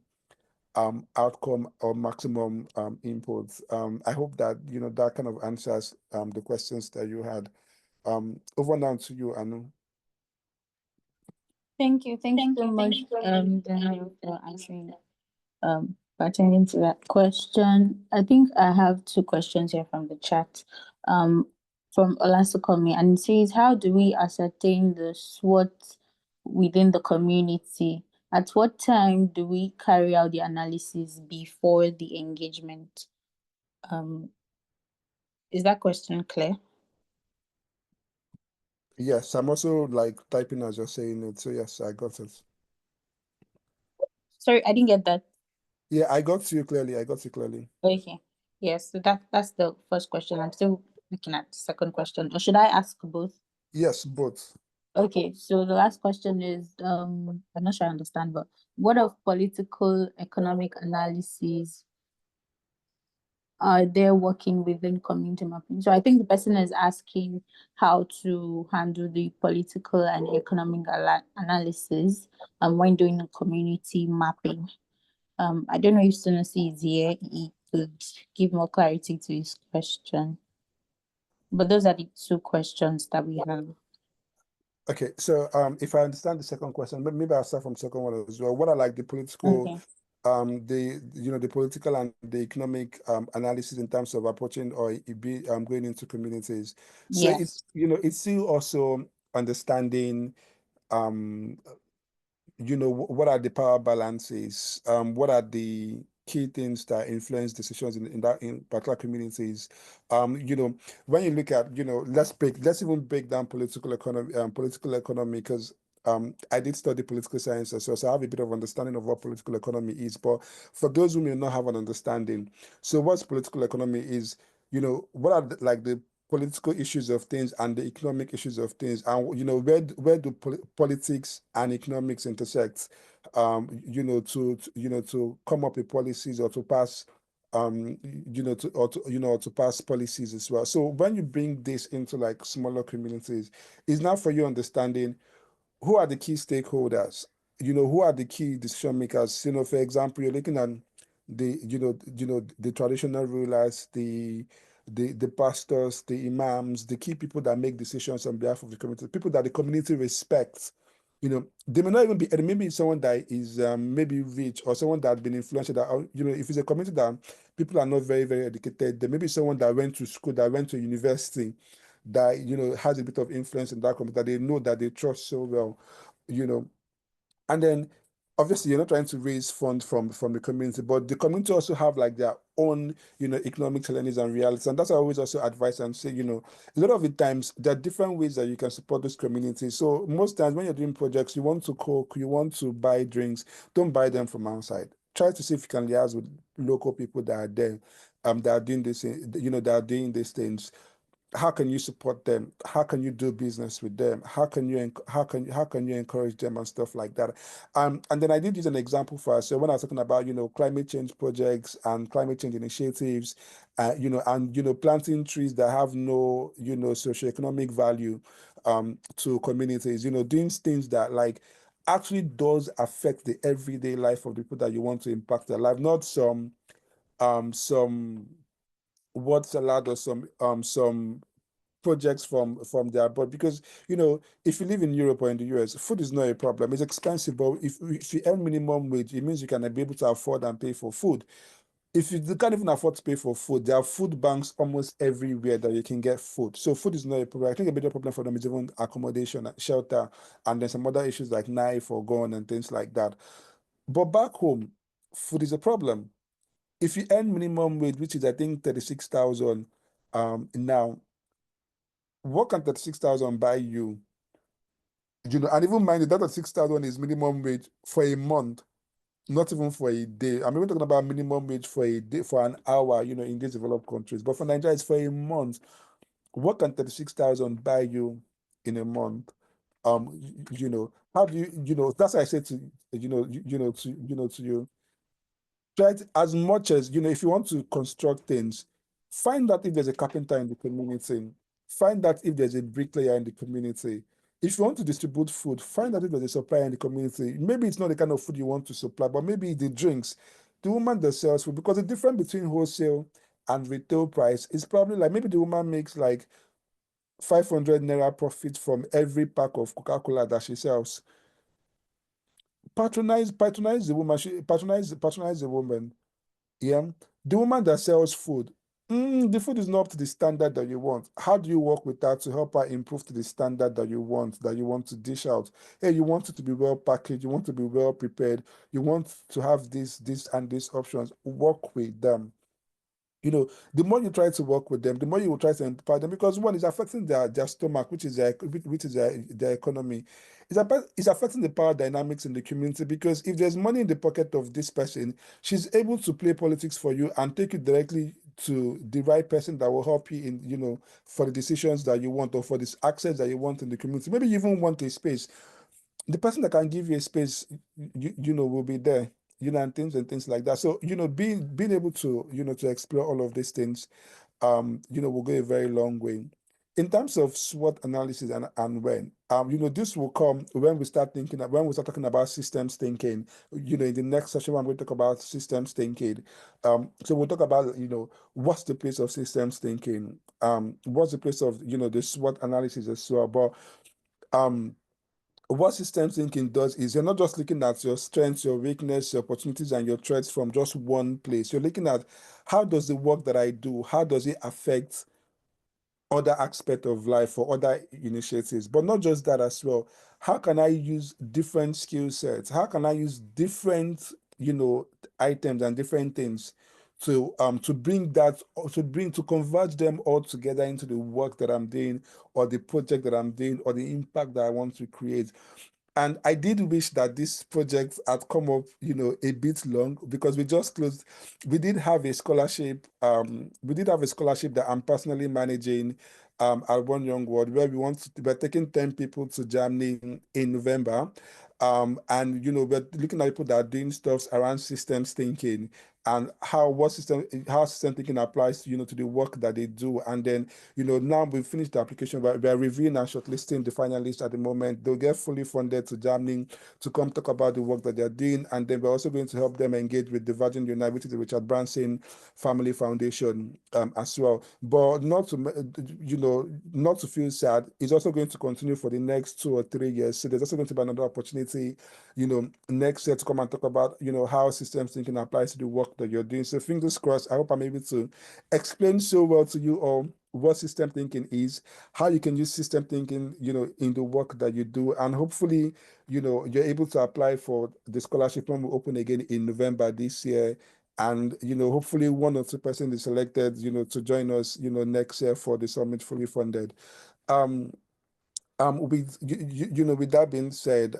Speaker 1: outcome or maximum inputs. I hope that that kind of answers the questions that you had. Over now to you, Anu.
Speaker 3: Thank you so much, Daniel, for answering pertaining to that question. I think I have two questions here from the chat. From Olasukomi, and it says, how do we ascertain the SWOT within the community? At what time do we carry out the analysis before the engagement? Is that question clear?
Speaker 1: Yes, I'm also like typing as you're saying it. So yes, I got it.
Speaker 3: Sorry, I didn't get that.
Speaker 1: Yeah, I got you clearly. I got you clearly.
Speaker 3: Okay. Yes, so that's the first question. I'm still looking at the second question. Or should I ask both?
Speaker 1: Yes, both.
Speaker 3: Okay, so the last question is, I'm not sure I understand, but what of political economic analysis are there working within community mapping? So I think the person is asking how to handle the political and economic analysis when doing a community mapping. I don't know if Sunusi is here. He could give more clarity to his question. But those are the two questions that we have.
Speaker 1: Okay, so if I understand the second question, but maybe I'll start from the second one as well. What are like the political,
Speaker 3: Okay.
Speaker 1: the political and the economic analysis in terms of approaching or going into communities. So
Speaker 3: Yes.
Speaker 1: it's it's still also understanding what are the power balances, what are the key things that influence decisions in particular communities. When you look at, let's even break down political economy, because I did study political science as well, so I have a bit of understanding of what political economy is. But for those who may not have an understanding, so what's political economy is, what are like the political issues of things and the economic issues of things, and where do politics and economics intersect, to come up with policies or to pass to pass policies as well. So when you bring this into like smaller communities, it's now for you understanding who are the key stakeholders, who are the key decision makers. For example, you're looking at the traditional rulers, the pastors, the imams, the key people that make decisions on behalf of the community, people that the community respects. They may not even be, and maybe someone that is maybe rich, or someone that has been influential, that, if it's a community that people are not very, very educated, there may be someone that went to school, that went to university, that, has a bit of influence in that community, that they know, that they trust so well, and then obviously you're not trying to raise funds from the community, but the community also have like their own, economic challenges and realities. And that's why I always also advise and say, a lot of the times there are different ways that you can support this community. So most times when you're doing projects, you want to cook, you want to buy drinks, don't buy them from outside. Try to see if you can liaise with local people that are there, that are doing this, that are doing these things. How can you support them? How can you do business with them? How can you encourage them and stuff like that? And then I did use an example for us. So when I was talking about climate change projects and climate change initiatives, and planting trees that have no socioeconomic value to communities, doing things that like actually does affect the everyday life of the people that you want to impact their life, not some word salad or some projects from there. But because if you live in Europe or in the US, food is not a problem. It's expensive, but if you earn minimum wage, it means you can be able to afford and pay for food. If you can't even afford to pay for food, there are food banks almost everywhere that you can get food. So food is not a problem. I think a bigger problem for them is even accommodation, shelter, and then some other issues like knife or gun and things like that. But back home, food is a problem. If you earn minimum wage, which is I think 36,000 now, what can 36,000 buy you? And even mind you, that 36,000 is minimum wage for a month, not even for a day. I'm even talking about minimum wage for a day, for an hour, in these developed countries. But for Nigeria, it's for a month. What can 36,000 buy you in a month? How do that's why I say to to you, try to, as much as if you want to construct things, find out if there's a carpenter in the community. Find out if there's a bricklayer in the community. If you want to distribute food, find out if there's a supplier in the community. Maybe it's not the kind of food you want to supply, but maybe the drinks, the woman that sells food, because the difference between wholesale and retail price is probably like maybe the woman makes like 500 naira profit from every pack of Coca-Cola that she sells. Patronize the woman. Patronize the woman. Yeah. The woman that sells food. The food is not up to the standard that you want. How do you work with her to help her improve to the standard that you want to dish out? Hey, you want it to be well packaged, you want to be well prepared, you want to have this, and these options. Work with them. The more you try to work with them, the more you will try to empower them, because one is affecting their stomach, which is their economy. It's affecting the power dynamics in the community, because if there's money in the pocket of this person, she's able to play politics for you and take you directly to the right person that will help you in, for the decisions that you want, or for this access that you want in the community. Maybe you even want a space. The person that can give you a space, will be there, and things like that. So, being able to, to explore all of these things, will go a very long way. In terms of SWOT analysis and when, this will come when we start talking about systems thinking. In the next session, I'm going to talk about systems thinking. So we'll talk about, what's the place of systems thinking? What's the place of, the SWOT analysis as well? But what systems thinking does is you're not just looking at your strengths, your weakness, your opportunities, and your threats from just one place. You're looking at how does the work that I do, how does it affect other aspects of life or other initiatives? But not just that as well. How can I use different skill sets? How can I use different, items and different things to converge them all together into the work that I'm doing, or the project that I'm doing, or the impact that I want to create? And I did wish that this project had come up, a bit long, because we just closed. We did have a scholarship. We did have a scholarship that I'm personally managing at One Young World, where we're taking 10 people to Germany in November. And we're looking at people that are doing stuff around systems thinking, and how system thinking applies to the work that they do. And then now we've finished the application, but we're reviewing and shortlisting the finalists at the moment. They'll get fully funded to Germany to come talk about the work that they're doing. And then we're also going to help them engage with the Virgin Unite, which is the Richard Branson Family Foundation as well. But not to feel sad, it's also going to continue for the next 2 or 3 years. So there's also going to be another opportunity, next year, to come and talk about, how systems thinking applies to the work that you're doing. So fingers crossed, I hope I'm able to explain so well to you all what system thinking is, how you can use system thinking, in the work that you do. And hopefully, you're able to apply for the scholarship when we open again in November this year. And, hopefully 1 or 2 persons is selected, to join us, next year for the summit fully funded. With that being said,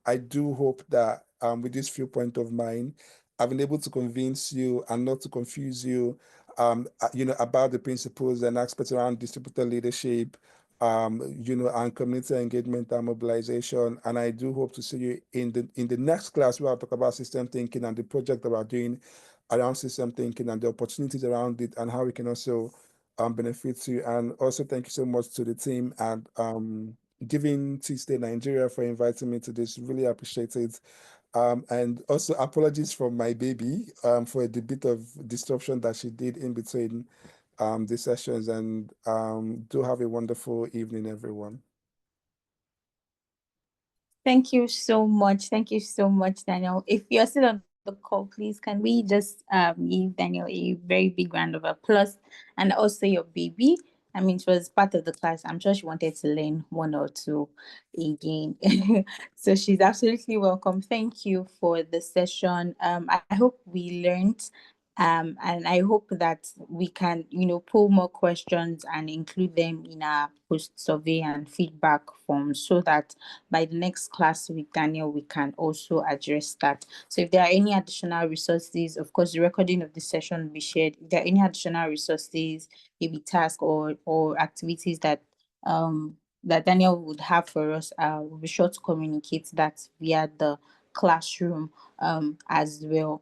Speaker 1: I do hope that with this viewpoint of mine, I've been able to convince you and not to confuse you, about the principles and aspects around distributed leadership, and community engagement and mobilization. And I do hope to see you in the next class, where I'll talk about system thinking and the project that we're doing around system thinking and the opportunities around it, and how we can also benefits you. And also thank you so much to the team and Giving Tuesday Nigeria for inviting me to this. Really appreciate it. And also apologies from my baby for the bit of disruption that she did in between the sessions. And do have a wonderful evening, everyone.
Speaker 3: Thank you so much. Thank you so much, Daniel. If you're still on the call, please, can we just give Daniel a very big round of applause, and also your baby. I mean, she was part of the class. I'm sure she wanted to learn 1 or 2 again. So she's absolutely welcome. Thank you for the session. I hope we learned. And I hope that we can, pull more questions and include them in our post survey and feedback form, so that by the next class with Daniel, we can also address that. So if there are any additional resources, of course, the recording of this session will be shared. If there are any additional resources, maybe tasks or activities that that Daniel would have for us, we'll be sure to communicate that via the classroom as well.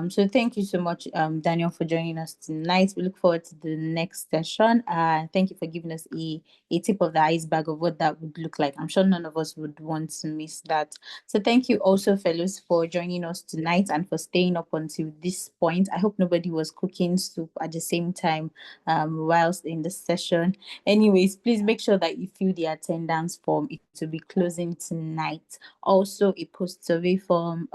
Speaker 3: So thank you so much, Daniel, for joining us tonight. We look forward to the next session. Thank you for giving us a tip of the iceberg of what that would look like. I'm sure none of us would want to miss that. So thank you also, fellows, for joining us tonight and for staying up until this point. I hope nobody was cooking soup at the same time whilst in the session. Anyways, please make sure that you fill the attendance form. It will be closing tonight. Also, a post-survey form,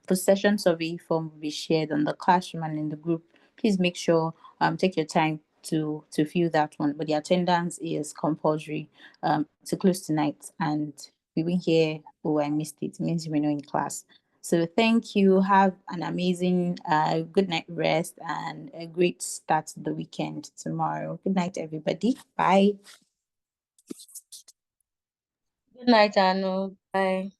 Speaker 3: post-session survey form will be shared on the classroom and in the group. Please make sure, take your time to fill that one. But the attendance is compulsory to close tonight. And we were here, oh, I missed it. It means you were not in class. So thank you. Have an amazing good night rest and a great start to the weekend tomorrow. Good night, everybody. Bye.
Speaker 5: Good night, Anu. Bye.